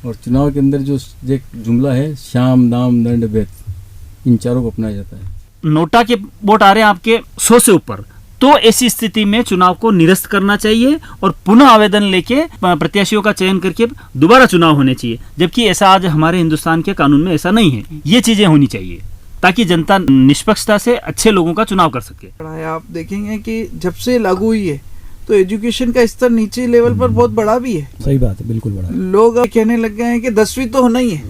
और चुनाव के अंदर जो एक जुमला है, श्याम दाम दंड भेद, इन चारों को अपनाया जाता है। नोटा के वोट आ रहे हैं आपके 100 से ऊपर, तो ऐसी स्थिति में चुनाव को निरस्त करना चाहिए और पुनः आवेदन लेके प्रत्याशियों का चयन करके दोबारा चुनाव होने चाहिए। जबकि ऐसा आज हमारे हिंदुस्तान के कानून में ऐसा नहीं है। ये चीजें होनी चाहिए ताकि जनता निष्पक्षता से अच्छे लोगों का चुनाव कर सके। आप देखेंगे कि जब से लागू हुई है तो एजुकेशन का स्तर नीचे लेवल पर बहुत बड़ा भी है। सही बात है, बिल्कुल बड़ा। लोग अब कहने लग गए हैं कि 10वीं तो होना ही है,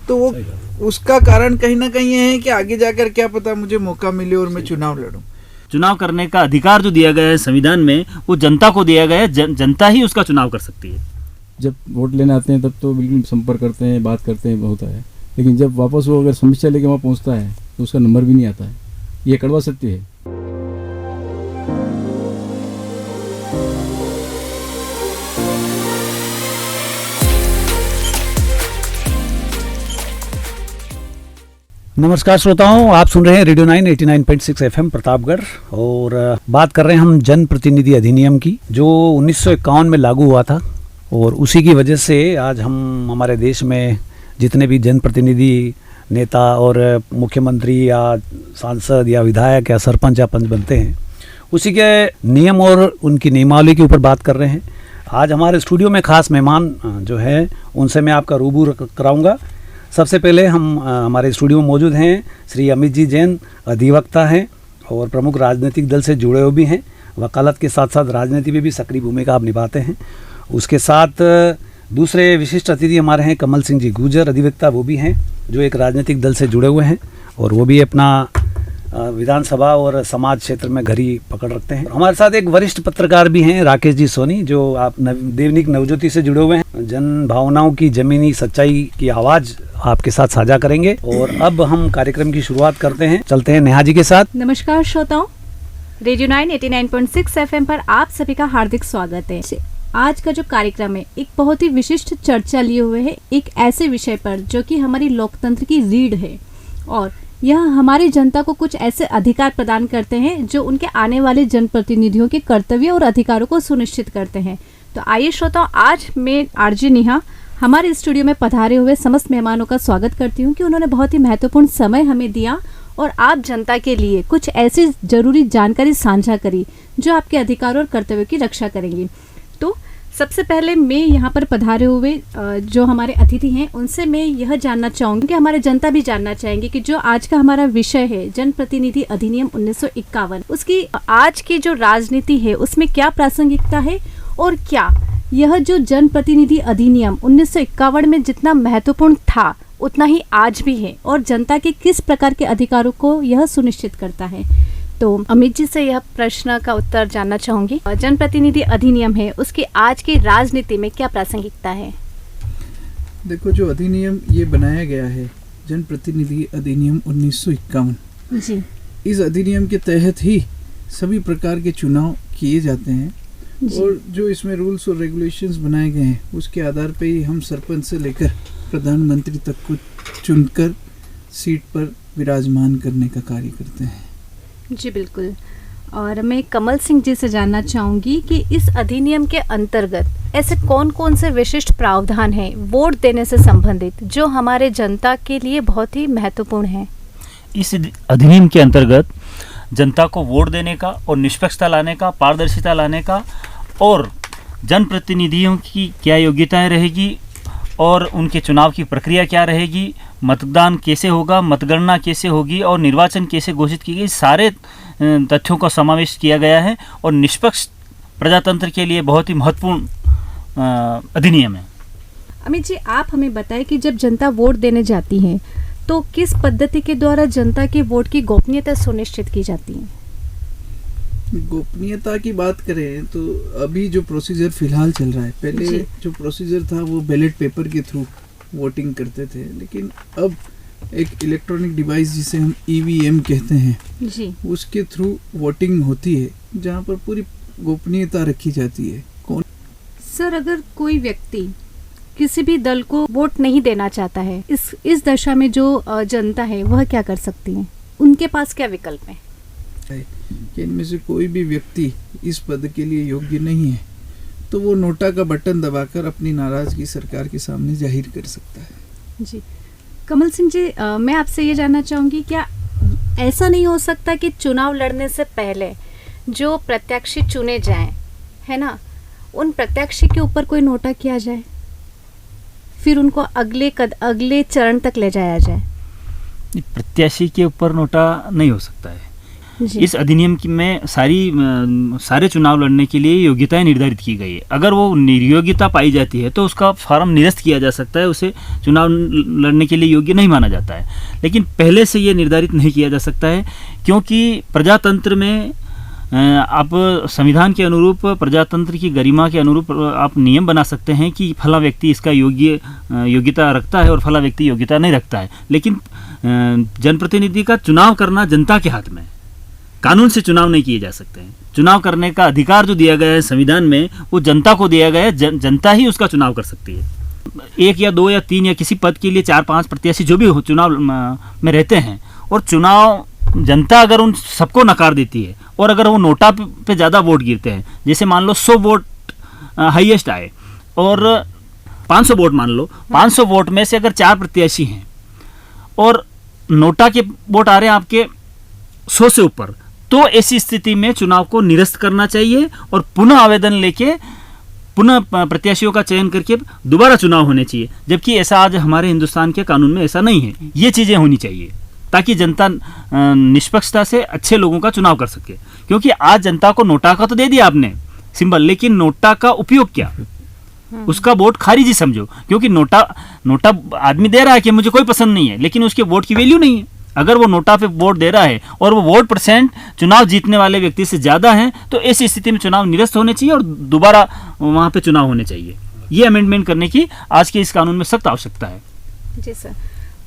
तो वो उसका कारण कहीं ना कहीं ये है कि आगे जाकर क्या पता मुझे मौका मिले और मैं चुनाव लड़ूं। चुनाव करने का अधिकार जो दिया गया है संविधान में, वो जनता को दिया गया है। जनता ही उसका चुनाव कर सकती है। जब वोट लेने आते हैं तब तो बिल्कुल संपर्क करते हैं, बात करते हैं, होता है, लेकिन जब वापस वो अगर समस्या लेके वहाँ पहुँचता है तो उसका नंबर भी नहीं आता है। ये कड़वा सत्य है। नमस्कार श्रोताओं, आप सुन रहे हैं रेडियो 9 89.6 FM प्रतापगढ़ और बात कर रहे हैं हम जन प्रतिनिधि अधिनियम की, जो 1951 में लागू हुआ था। और उसी की वजह से आज हम हमारे देश में जितने भी जनप्रतिनिधि नेता और मुख्यमंत्री या सांसद या विधायक या सरपंच या पंच बनते हैं, उसी के नियम और उनकी नियमावली के ऊपर बात कर रहे हैं। आज हमारे स्टूडियो में खास मेहमान जो है उनसे मैं आपका रूबरू कराऊंगा। सबसे पहले हम हमारे स्टूडियो में मौजूद हैं श्री अमित जी जैन, अधिवक्ता हैं और प्रमुख राजनीतिक दल से जुड़े हुए भी हैं। वकालत के साथ साथ राजनीति में भी सक्रिय भूमिका आप निभाते हैं। उसके साथ दूसरे विशिष्ट अतिथि हमारे हैं कमल सिंह जी गुर्जर, अधिवक्ता वो भी हैं, जो एक राजनीतिक दल से जुड़े हुए हैं और वो भी अपना विधानसभा और समाज क्षेत्र में घड़ी पकड़ रखते हैं। हमारे साथ एक वरिष्ठ पत्रकार भी हैं राकेश जी सोनी, जो आप दैनिक नवज्योति से जुड़े हुए हैं। जन भावनाओं की जमीनी सच्चाई की आवाज आपके साथ साझा करेंगे। और अब हम कार्यक्रम की शुरुआत करते हैं, चलते हैं नेहा जी के साथ। नमस्कार श्रोताओं, रेडियो 9 89.6 FM पर आप सभी का हार्दिक स्वागत है। आज का जो कार्यक्रम है एक बहुत ही विशिष्ट चर्चा लिए हुए है एक ऐसे विषय पर जो कि हमारी लोकतंत्र की रीढ़ है और यह हमारी जनता को कुछ ऐसे अधिकार प्रदान करते हैं जो उनके आने वाले जनप्रतिनिधियों के कर्तव्य और अधिकारों को सुनिश्चित करते हैं। तो आइए श्रोताओं, आज मैं आरजे नेहा हमारे स्टूडियो में पधारे हुए समस्त मेहमानों का स्वागत करती हूँ कि उन्होंने बहुत ही महत्वपूर्ण समय हमें दिया और आप जनता के लिए कुछ ऐसी जरूरी जानकारी साझा करी जो आपके अधिकार और कर्तव्यों की रक्षा करेंगी। तो सबसे पहले मैं यहाँ पर पधारे हुए जो हमारे अतिथि हैं उनसे मैं यह जानना चाहूँगी कि हमारे जनता भी जानना चाहेंगे कि जो आज का हमारा विषय है जनप्रतिनिधि अधिनियम 1951, उसकी आज की जो राजनीति है उसमें क्या प्रासंगिकता है और क्या यह जो जनप्रतिनिधि अधिनियम 1951 में जितना महत्वपूर्ण था उतना ही आज भी है और जनता के किस प्रकार के अधिकारों को यह सुनिश्चित करता है। तो अमित जी से यह प्रश्न का उत्तर जानना चाहूंगी। जनप्रतिनिधि अधिनियम है उसकी आज की राजनीति में क्या प्रासंगिकता है? देखो, जो अधिनियम ये बनाया गया है जनप्रतिनिधि अधिनियम 1951 जी, इस अधिनियम के तहत ही सभी प्रकार के चुनाव किए जाते हैं और जो इसमें रूल्स और रेगुलेशंस बनाए गए हैं उसके आधार पर ही हम सरपंच से लेकर प्रधानमंत्री तक को चुनकर सीट पर विराजमान करने का कार्य करते हैं। जी बिल्कुल। और मैं कमल सिंह जी से जानना चाहूँगी कि इस अधिनियम के अंतर्गत ऐसे कौन कौन से विशिष्ट प्रावधान हैं वोट देने से संबंधित जो हमारे जनता के लिए बहुत ही महत्वपूर्ण है? इस अधिनियम के अंतर्गत जनता को वोट देने का और निष्पक्षता लाने का, पारदर्शिता लाने का और जनप्रतिनिधियों की क्या योग्यताएं रहेगी और उनके चुनाव की प्रक्रिया क्या रहेगी, मतदान कैसे होगा, मतगणना कैसे होगी और निर्वाचन कैसे घोषित की गई, सारे तथ्यों का समावेश किया गया है और निष्पक्ष प्रजातंत्र के लिए बहुत ही महत्वपूर्ण अधिनियम है। अमित जी, आप हमें बताएं कि जब जनता वोट देने जाती है तो किस पद्धति के द्वारा जनता के वोट की गोपनीयता सुनिश्चित की जाती है? गोपनीयता की बात करें तो अभी जो प्रोसीजर फिलहाल चल रहा है, पहले जो प्रोसीजर था वो बैलेट पेपर के थ्रू वोटिंग करते थे, लेकिन अब एक इलेक्ट्रॉनिक डिवाइस जिसे हम EVM कहते हैं जी, उसके थ्रू वोटिंग होती है जहाँ पर पूरी गोपनीयता रखी जाती है। कौन सर, अगर कोई व्यक्ति किसी भी दल को वोट नहीं देना चाहता है, इस दशा में जो जनता है वह क्या कर सकती है? उनके पास क्या विकल्प है कि इनमें से कोई भी व्यक्ति इस पद के लिए योग्य नहीं है तो वो नोटा का बटन दबाकर अपनी नाराजगी सरकार के सामने जाहिर कर सकता है। जी, कमल सिंह जी, मैं आपसे ये जानना चाहूँगी, क्या ऐसा नहीं हो सकता कि चुनाव लड़ने से पहले जो प्रत्याशी चुने जाएं, है ना, उन प्रत्याशी के ऊपर कोई नोटा किया जाए, फिर उनको अगले चरण तक ले जाया जाए? प्रत्याशी के ऊपर नोटा नहीं हो सकता है। जी। इस अधिनियम की में सारे चुनाव लड़ने के लिए योग्यताएं निर्धारित की गई है। अगर वो निर्योग्यता पाई जाती है तो उसका फॉर्म निरस्त किया जा सकता है, उसे चुनाव लड़ने के लिए योग्य नहीं माना जाता है। लेकिन पहले से ये निर्धारित नहीं किया जा सकता है, क्योंकि प्रजातंत्र में आप संविधान के अनुरूप, प्रजातंत्र की गरिमा के अनुरूप आप नियम बना सकते हैं कि फला व्यक्ति इसका योग्यता रखता है और फला व्यक्ति योग्यता नहीं रखता है। लेकिन जनप्रतिनिधि का चुनाव करना जनता के हाथ में है। कानून से चुनाव नहीं किए जा सकते हैं। चुनाव करने का अधिकार जो दिया गया है संविधान में, वो जनता को दिया गया है। जनता ही उसका चुनाव कर सकती है। 1 या 2 या 3 या किसी पद के लिए 4-5 प्रत्याशी जो भी हो चुनाव में रहते हैं, और चुनाव जनता अगर उन सबको नकार देती है और अगर वो नोटा पे ज़्यादा वोट गिरते हैं, जैसे मान लो 100 वोट हाईएस्ट आए और 500 वोट मान लो, 500 वोट में से अगर 4 प्रत्याशी हैं और नोटा के वोट आ रहे हैं आपके 100 से ऊपर, तो ऐसी स्थिति में चुनाव को निरस्त करना चाहिए और पुनः आवेदन लेके पुनः प्रत्याशियों का चयन करके दोबारा चुनाव होने चाहिए। जबकि ऐसा आज हमारे हिंदुस्तान के कानून में ऐसा नहीं है। ये चीज़ें होनी चाहिए ताकि जनता निष्पक्षता से अच्छे लोगों का चुनाव कर सके। क्योंकि आज जनता को नोटा का तो दे दिया आपने सिंबल, लेकिन नोटा का उपयोग क्या, उसका वोट खारिजी समझो। क्योंकि नोटा आदमी दे रहा है कि मुझे कोई पसंद नहीं है, लेकिन उसके वोट की वैल्यू नहीं है। अगर वो नोटा पे वोट दे रहा है और वो वोट परसेंट चुनाव जीतने वाले व्यक्ति से ज़्यादा है, तो ऐसी स्थिति में चुनाव निरस्त होने चाहिए और दोबारा वहाँ पे चुनाव होने चाहिए। ये अमेंडमेंट करने की आज के इस कानून में सख्त आवश्यकता है। जी सर,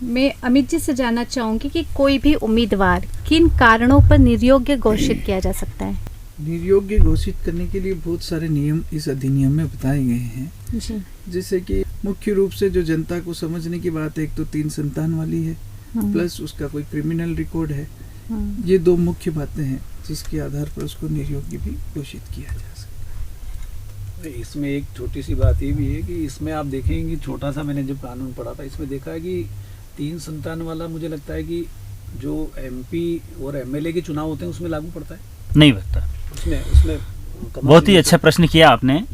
मैं अमित जी से जानना चाहूँगी कि कोई भी उम्मीदवार किन कारणों पर निर्योग्य घोषित किया जा सकता है? निर्योग्य घोषित करने के लिए बहुत सारे नियम इस अधिनियम में बताए गए हैं। जी। जैसे कि मुख्य रूप से जो जनता को समझने की बात है, एक तो 3 संतान वाली है, प्लस उसका कोई क्रिमिनल रिकॉर्ड है। ये 2 मुख्य बातें हैं जिसके आधार पर उसको निर्योग्य भी घोषित किया जा सकता है। इसमें एक छोटी सी बात ये भी है कि इसमें आप देखेंगे, छोटा सा मैंने जब कानून पढ़ा था, इसमें देखा है कि 3 संतान वाला मुझे लगता है कि जो MP और MLA के चुनाव होते हैं उसमें लागू पड़ता है, नहीं बचता। उसमें बहुत ही अच्छा प्रश्न किया आपने।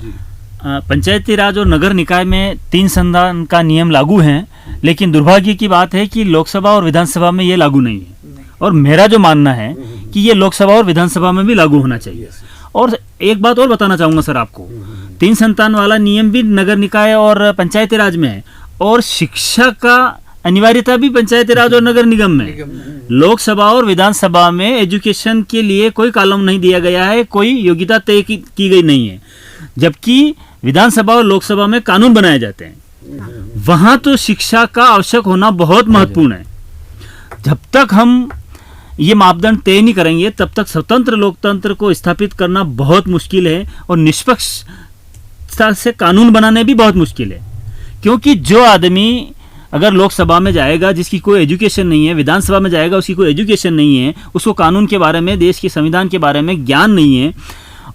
पंचायती राज और नगर निकाय में 3 संतान का नियम लागू है, लेकिन दुर्भाग्य की बात है कि लोकसभा और विधानसभा में ये लागू नहीं है। और मेरा जो मानना है कि ये लोकसभा और विधानसभा में भी लागू होना चाहिए। और एक बात और बताना चाहूँगा सर आपको, 3 संतान वाला नियम भी नगर निकाय और पंचायती राज में है, और शिक्षा का अनिवार्यता भी पंचायती राज और नगर निगम में। लोकसभा और विधानसभा में एजुकेशन के लिए कोई कॉलम नहीं दिया गया है, कोई योग्यता तय की गई नहीं है। जबकि विधानसभा और लोकसभा में कानून बनाए जाते हैं, वहां तो शिक्षा का आवश्यक होना बहुत महत्वपूर्ण है। जब तक हम ये मापदंड तय नहीं करेंगे, तब तक स्वतंत्र लोकतंत्र को स्थापित करना बहुत मुश्किल है और निष्पक्षता से कानून बनाने भी बहुत मुश्किल है। क्योंकि जो आदमी अगर लोकसभा में जाएगा जिसकी कोई एजुकेशन नहीं है, विधानसभा में जाएगा उसकी कोई एजुकेशन नहीं है, उसको कानून के बारे में, देश के संविधान के बारे में ज्ञान नहीं है,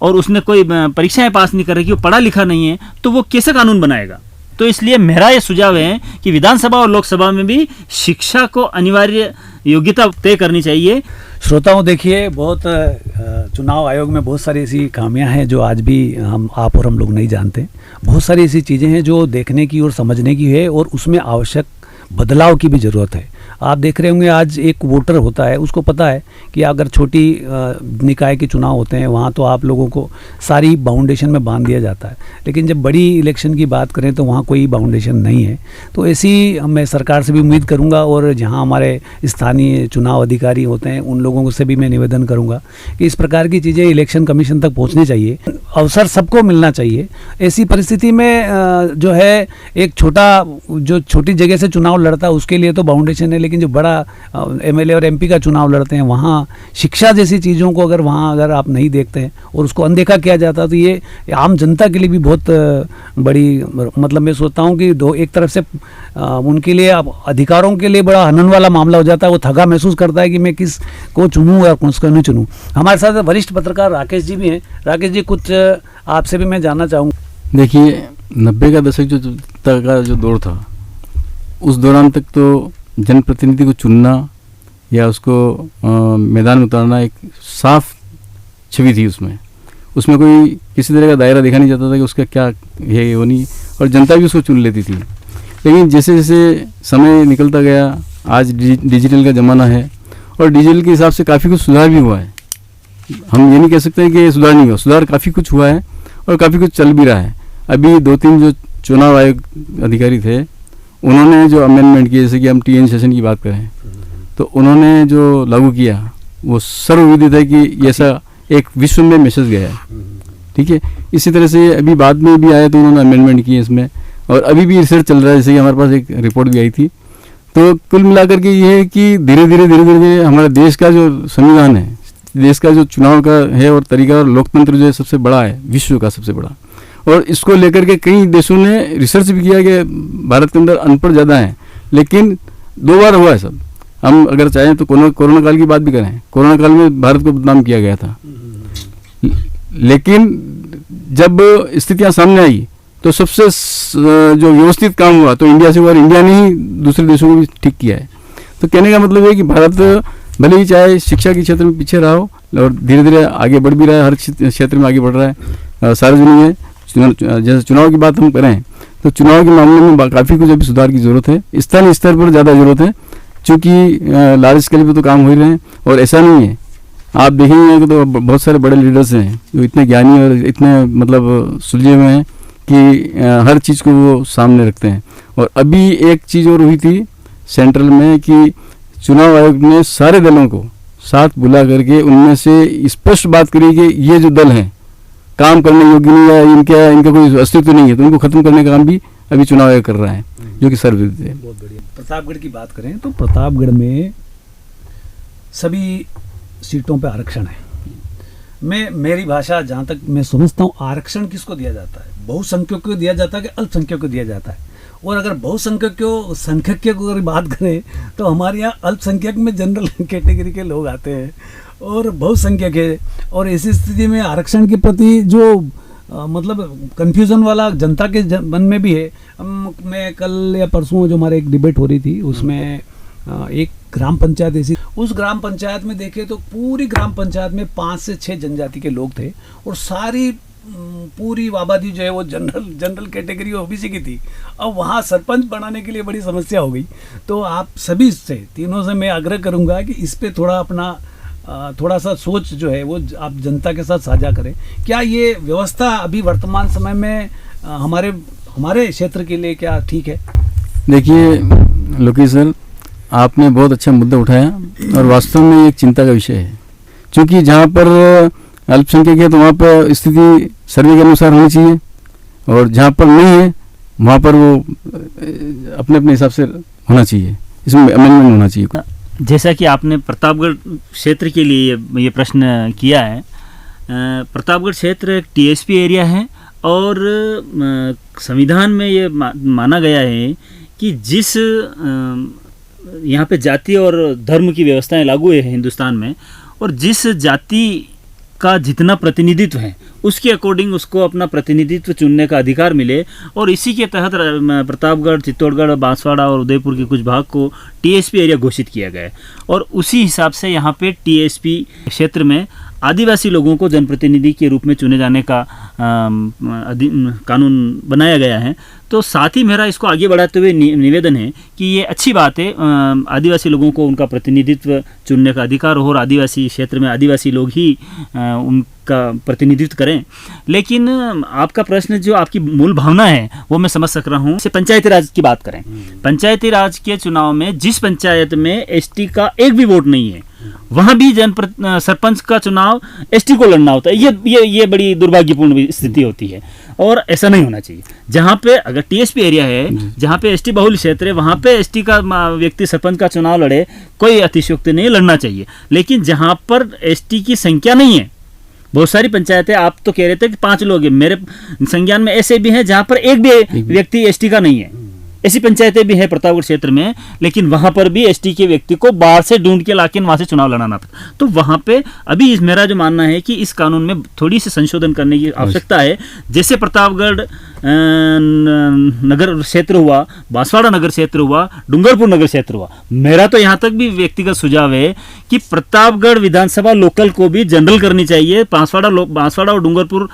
और उसने कोई परीक्षाएं पास नहीं कर रखी, वो पढ़ा लिखा नहीं है, तो वो कैसे कानून बनाएगा? तो इसलिए मेरा ये सुझाव है कि विधानसभा और लोकसभा में भी शिक्षा को अनिवार्य योग्यता तय करनी चाहिए। श्रोताओं, देखिए, बहुत चुनाव आयोग में बहुत सारी ऐसी खामियां हैं जो आज भी आप और हम लोग नहीं जानते। बहुत सारी ऐसी चीज़ें हैं जो देखने की और समझने की है, और उसमें आवश्यक बदलाव की भी ज़रूरत है। आप देख रहे होंगे, आज एक वोटर होता है, उसको पता है कि अगर छोटी निकाय के चुनाव होते हैं वहाँ तो आप लोगों को सारी बाउंडेशन में बांध दिया जाता है, लेकिन जब बड़ी इलेक्शन की बात करें तो वहाँ कोई बाउंडेशन नहीं है। तो ऐसी मैं सरकार से भी उम्मीद करूँगा, और जहाँ हमारे स्थानीय चुनाव अधिकारी होते हैं उन लोगों से भी मैं निवेदन करूँगा कि इस प्रकार की चीज़ें इलेक्शन कमीशन तक पहुँचनी चाहिए, अवसर सबको मिलना चाहिए। ऐसी परिस्थिति में जो है, एक छोटी जगह से चुनाव लड़ता है उसके लिए तो बाउंडेशन है, लेकिन जो बड़ा MLA और MP का चुनाव लड़ते हैं वहाँ शिक्षा जैसी चीज़ों को अगर आप नहीं देखते हैं और उसको अनदेखा किया जाता है, तो ये आम जनता के लिए भी बहुत बड़ी, मतलब मैं सोचता हूँ कि एक तरफ से उनके लिए अधिकारों के लिए बड़ा हनन वाला मामला हो जाता है। वो थका महसूस करता है कि मैं किस को चुनूँ या किसको नहीं चुनूँ। हमारे साथ वरिष्ठ पत्रकार राकेश जी भी हैं। राकेश जी, कुछ आपसे भी मैं जानना चाहूँगा। देखिए 90 का दशक जो तक का जो दौर था, उस दौरान तक तो जनप्रतिनिधि को चुनना या उसको मैदान में उतारना एक साफ छवि थी। उसमें कोई किसी तरह का दायरा देखा नहीं जाता था कि उसका क्या है वो नहीं, और जनता भी उसको चुन लेती थी। लेकिन जैसे जैसे समय निकलता गया, आज डिजिटल का ज़माना है और डिजिटल के हिसाब से काफ़ी कुछ सुधार भी हुआ है। हम ये नहीं कह सकते कि सुधार नहीं हुआ, सुधार काफ़ी कुछ हुआ है और काफ़ी कुछ चल भी रहा है। अभी 2-3 जो चुनाव आयोग अधिकारी थे, उन्होंने जो अमेंडमेंट किए, जैसे कि हम TN सेशन की बात करें तो उन्होंने जो लागू किया वो सर्वविदित है कि ऐसा एक विश्व में मैसेज गया है। ठीक है, इसी तरह से अभी बाद में भी आया तो उन्होंने अमेंडमेंट किए इसमें, और अभी भी रिसर्च चल रहा है। जैसे कि हमारे पास एक रिपोर्ट भी आई थी। तो कुल मिलाकर के ये है कि धीरे धीरे हमारे देश का जो संविधान है, देश का जो चुनाव का है और तरीका और लोकतंत्र जो है सबसे बड़ा है, विश्व का सबसे बड़ा। और इसको लेकर के कई देशों ने रिसर्च भी किया कि भारत के अंदर अनपढ़ ज़्यादा हैं, लेकिन 2 बार हुआ है सब। हम अगर चाहें तो कोरोना काल की बात भी करें, कोरोना काल में भारत को बदनाम किया गया था, लेकिन जब स्थितियां सामने आई तो सबसे जो व्यवस्थित काम हुआ तो इंडिया से हुआ, और इंडिया ने ही दूसरे देशों को भी ठीक किया है। तो कहने का मतलब है कि भारत भले ही चाहे शिक्षा के क्षेत्र में पीछे रहा हो और धीरे धीरे आगे बढ़ भी रहा है, हर क्षेत्र में आगे बढ़ रहा है। सार्वजनिक में जैसे चुनाव की बात हम करें तो चुनाव के मामले में काफ़ी कुछ अभी सुधार की ज़रूरत है। स्थानीय स्तर पर ज़्यादा ज़रूरत है, चूँकि लार्ज स्केल पर तो काम हो ही रहे हैं। और ऐसा नहीं है, आप देखेंगे तो बहुत सारे बड़े लीडर्स हैं जो इतने ज्ञानी और इतने मतलब सुलझे हुए हैं कि हर चीज़ को वो सामने रखते हैं। और अभी एक चीज़ और हुई थी सेंट्रल में कि चुनाव आयोग ने सारे दलों को साथ बुला करके उनमें से स्पष्ट बात करी कि ये जो दल हैं काम करने योग्य नहीं है, इनका कोई अस्तित्व नहीं है, तो इनको खत्म करने का काम भी अभी चुनाव आयोग कर रहा है, जो कि सर्वविदित है। बहुत बढ़िया। प्रतापगढ़ की बात करें तो प्रतापगढ़ में सभी सीटों पे आरक्षण है। मेरी भाषा जहाँ तक मैं समझता हूँ, आरक्षण किसको दिया जाता है? बहुसंख्यकों को दिया जाता है कि अल्पसंख्यकों को दिया जाता है? और अगर बहुसंख्यक की अगर बात करें तो हमारे यहाँ अल्पसंख्यक में जनरल कैटेगरी के लोग आते हैं और बहुसंख्यक है। और ऐसी स्थिति में आरक्षण के प्रति जो मतलब कन्फ्यूज़न वाला जनता के मन में भी है। मैं कल या परसों जो हमारे एक डिबेट हो रही थी उसमें एक ग्राम पंचायत ऐसी, उस ग्राम पंचायत में देखे तो पूरी ग्राम पंचायत में 5 से 6 जनजाति के लोग थे और सारी पूरी आबादी जो है वो जनरल कैटेगरी ओबीसी की थी। अब वहाँ सरपंच बनाने के लिए बड़ी समस्या हो गई। तो आप सभी से, तीनों से मैं आग्रह करूँगा कि इस पे थोड़ा अपना थोड़ा सा सोच जो है वो आप जनता के साथ साझा करें। क्या ये व्यवस्था अभी वर्तमान समय में हमारे क्षेत्र के लिए क्या ठीक है? देखिए लोकेश सर, आपने बहुत अच्छा मुद्दा उठाया और वास्तव में एक चिंता का विषय है, क्योंकि जहाँ पर अल्पसंख्यक है तो वहाँ पर स्थिति सर्वे के अनुसार होनी चाहिए, और जहाँ पर नहीं है वहाँ पर वो अपने अपने हिसाब से होना चाहिए, इसमें अमेंडमेंट होना चाहिए। जैसा कि आपने प्रतापगढ़ क्षेत्र के लिए ये प्रश्न किया है, प्रतापगढ़ क्षेत्र एक TSP एरिया है और संविधान में ये माना गया है कि जिस यहाँ पे जाति और धर्म की व्यवस्थाएं लागू है हिंदुस्तान में, और जिस जाति का जितना प्रतिनिधित्व है उसके अकॉर्डिंग उसको अपना प्रतिनिधित्व चुनने का अधिकार मिले। और इसी के तहत प्रतापगढ़, चित्तौड़गढ़, बांसवाड़ा और उदयपुर के कुछ भाग को TSP एरिया घोषित किया गया है। और उसी हिसाब से यहाँ पे TSP क्षेत्र में आदिवासी लोगों को जनप्रतिनिधि के रूप में चुने जाने का कानून बनाया गया है। तो साथ ही मेरा इसको आगे बढ़ाते हुए निवेदन है कि ये अच्छी बात है, आदिवासी लोगों को उनका प्रतिनिधित्व चुनने का अधिकार हो और आदिवासी क्षेत्र में आदिवासी लोग ही उनका प्रतिनिधित्व करें। लेकिन आपका प्रश्न जो आपकी मूल भावना है वो मैं समझ सक रहा हूँ। जैसे पंचायती राज की बात करें, पंचायती राज के चुनाव में जिस पंचायत में ST का एक भी वोट नहीं है वहाँ भी सरपंच का चुनाव ST को लड़ना होता है। ये बड़ी दुर्भाग्यपूर्ण स्थिति होती है और ऐसा नहीं होना चाहिए। जहाँ पे अगर TSP एरिया है, जहाँ पे ST बहुल क्षेत्र है, वहाँ पे ST का व्यक्ति सरपंच का चुनाव लड़े, कोई अतिशयोक्ति नहीं, लड़ना चाहिए। लेकिन जहाँ पर ST की संख्या नहीं है, बहुत सारी पंचायतें, आप तो कह रहे थे कि 5 लोग हैं, मेरे संज्ञान में ऐसे भी हैं जहाँ पर एक भी व्यक्ति ST का नहीं है, ऐसी पंचायतें भी है प्रतापगढ़ क्षेत्र में, लेकिन वहां पर भी एसटी के व्यक्ति को बाहर से ढूंढ के लाके वहां से चुनाव लड़ाना था। तो वहां पे अभी मेरा जो मानना है कि इस कानून में थोड़ी सी संशोधन करने की आवश्यकता है। जैसे प्रतापगढ़ नगर क्षेत्र हुआ, बांसवाड़ा नगर क्षेत्र हुआ, डूंगरपुर नगर क्षेत्र हुआ, मेरा तो यहाँ तक भी व्यक्तिगत सुझाव है कि प्रतापगढ़ विधानसभा लोकल को भी जनरल करनी चाहिए। बांसवाड़ा और डूंगरपुर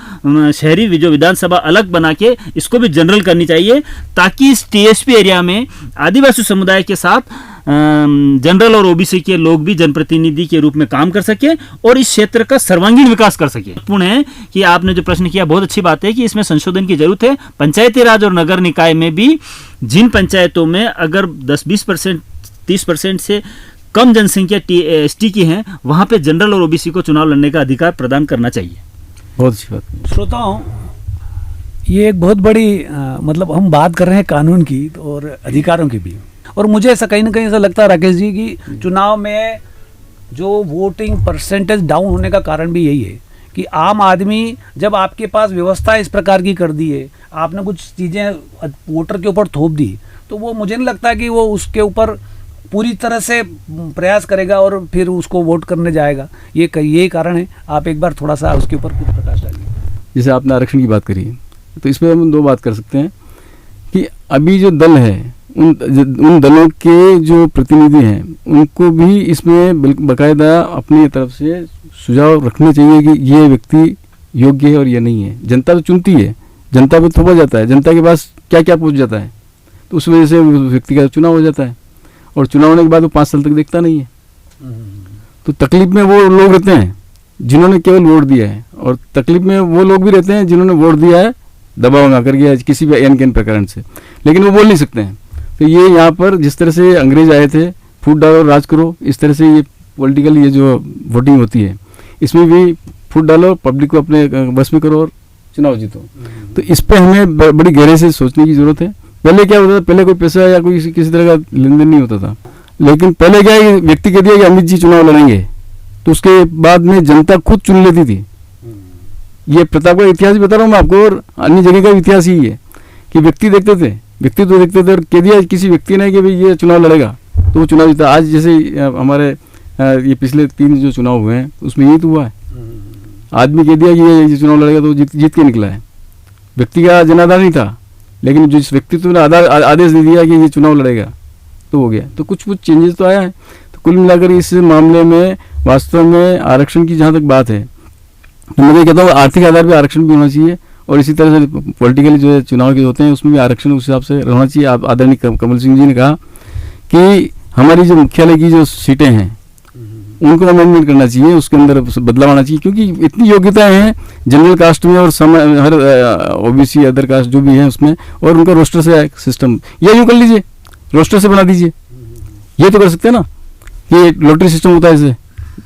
शहरी जो विधानसभा अलग बना के इसको भी जनरल करनी चाहिए, ताकि इस टीएसपी एरिया में आदिवासी समुदाय के साथ जनरल और ओबीसी के लोग भी जनप्रतिनिधि के रूप में काम कर सके और इस क्षेत्र का सर्वांगीण विकास कर सके। पूर्ण है कि आपने जो प्रश्न किया बहुत अच्छी बात है कि इसमें संशोधन की जरूरत है। पंचायती राज और नगर निकाय में भी जिन पंचायतों में अगर 10-20% 30% से कम जनसंख्या एसटी की है, वहां पे जनरल और ओबीसी को चुनाव लड़ने का अधिकार प्रदान करना चाहिए। बहुत अच्छी बात। श्रोताओं, ये एक बहुत बड़ी मतलब हम बात कर रहे हैं कानून की और अधिकारों की भी, और मुझे ऐसा कहीं ना कहीं ऐसा लगता है राकेश जी कि चुनाव में जो वोटिंग परसेंटेज डाउन होने का कारण भी यही है कि आम आदमी, जब आपके पास व्यवस्था इस प्रकार की कर दी है, आपने कुछ चीज़ें वोटर के ऊपर थोप दी, तो वो मुझे नहीं लगता कि वो उसके ऊपर पूरी तरह से प्रयास करेगा और फिर उसको वोट करने जाएगा। ये कारण है। आप एक बार थोड़ा सा उसके ऊपर कुछ प्रकाश डालिए। जैसे आपने आरक्षण की बात करी, तो इसमें हम दो बात कर सकते हैं कि अभी जो दल है उन दलों के जो प्रतिनिधि हैं उनको भी इसमें बाकायदा अपनी तरफ से सुझाव रखने चाहिए कि ये व्यक्ति योग्य है और ये नहीं है। जनता तो चुनती है, जनता को थोपा जाता है, जनता के पास क्या क्या पूछ जाता है, तो उस वजह से व्यक्ति का चुनाव हो जाता है और चुनाव होने के बाद वो 5 साल तक देखता नहीं है। तो तकलीफ में वो लोग रहते हैं जिन्होंने केवल वोट दिया है, और तकलीफ में वो लोग भी रहते हैं जिन्होंने वोट दिया है दबाव ना कर गया किसी भी एन प्रकरण से, लेकिन वो बोल नहीं सकते हैं। तो ये यहाँ पर जिस तरह से अंग्रेज आए थे, फूट डालो राज करो, इस तरह से ये पॉलिटिकल ये जो वोटिंग होती है इसमें भी फूट डालो, पब्लिक को अपने बस में करो और चुनाव जीतो। तो इस पर हमें बड़ी गहरे से सोचने की जरूरत है। पहले क्या होता था, पहले कोई पैसा या कोई किसी तरह का लेन देन नहीं होता था, लेकिन पहले क्या है, व्यक्ति कह दिया कि अमित जी चुनाव लड़ेंगे, तो उसके बाद में जनता खुद चुन लेती थी। ये प्रतापगढ़ इतिहास बता रहा हूँ मैं आपको, और अन्य जगह का इतिहास ही है कि व्यक्ति देखते थे, व्यक्तित्व देखते थे, और कह दिया किसी व्यक्ति ने कि भाई ये चुनाव लड़ेगा तो वो चुनाव जीता। आज जैसे हमारे ये पिछले 3 जो चुनाव हुए हैं उसमें यही तो हुआ है, आदमी कह दिया कि ये चुनाव लड़ेगा तो जीत के निकला है। व्यक्ति का जनाधार नहीं था, लेकिन जिस व्यक्तित्व ने आदेश दे दिया कि ये चुनाव लड़ेगा तो हो गया। तो कुछ चेंजेस तो आया है। तो कुल मिलाकर इस मामले में वास्तव में आरक्षण की जहाँ तक बात है, तो मैं ये कहता हूँ आर्थिक आधार पर आरक्षण भी होना चाहिए, और इसी तरह से पॉलिटिकली जो चुनाव के होते हैं उसमें भी आरक्षण उस हिसाब से रहना चाहिए। आप आदरणीय कमल सिंह जी ने कहा कि हमारी जो मुख्यालय की जो सीटें हैं उनको अमेंडमेंट करना चाहिए, उसके अंदर बदलाव आना चाहिए, क्योंकि इतनी योग्यताएं हैं जनरल कास्ट में और हर ओबीसी अदर कास्ट जो भी है उसमें, और उनका रोस्टर से सिस्टम या यूँ कर लीजिए, रोस्टर से बना दीजिए। ये तो कर सकते हैं ना कि लॉटरी सिस्टम होता है, ऐसे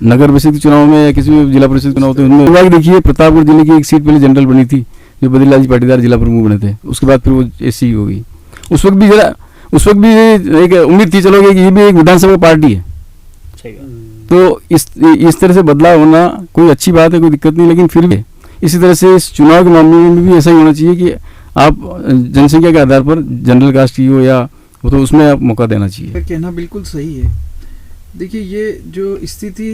नगर परिषद के चुनाव में या किसी भी जिला परिषद चुनाव होते हैं उनमें देखिए प्रतापगढ़ जिले की एक सीट पहले जनरल बनी थी, जो बद्रीलाल जी पाटीदार जिला प्रमुख बने थे, उसके बाद फिर वो एससी हो गई। उस वक्त भी एक उम्मीद थी चलोगे कि ये भी एक विधानसभा पार्टी है, तो इस तरह से बदलाव होना कोई अच्छी बात है, कोई दिक्कत नहीं, लेकिन फिर भी इसी तरह से इस चुनाव के मामले में भी ऐसा ही होना चाहिए कि आप जनसंख्या के आधार पर जनरल कास्ट की हो या वो, तो उसमें आप मौका देना चाहिए। कहना बिल्कुल सही है। देखिए ये जो स्थिति,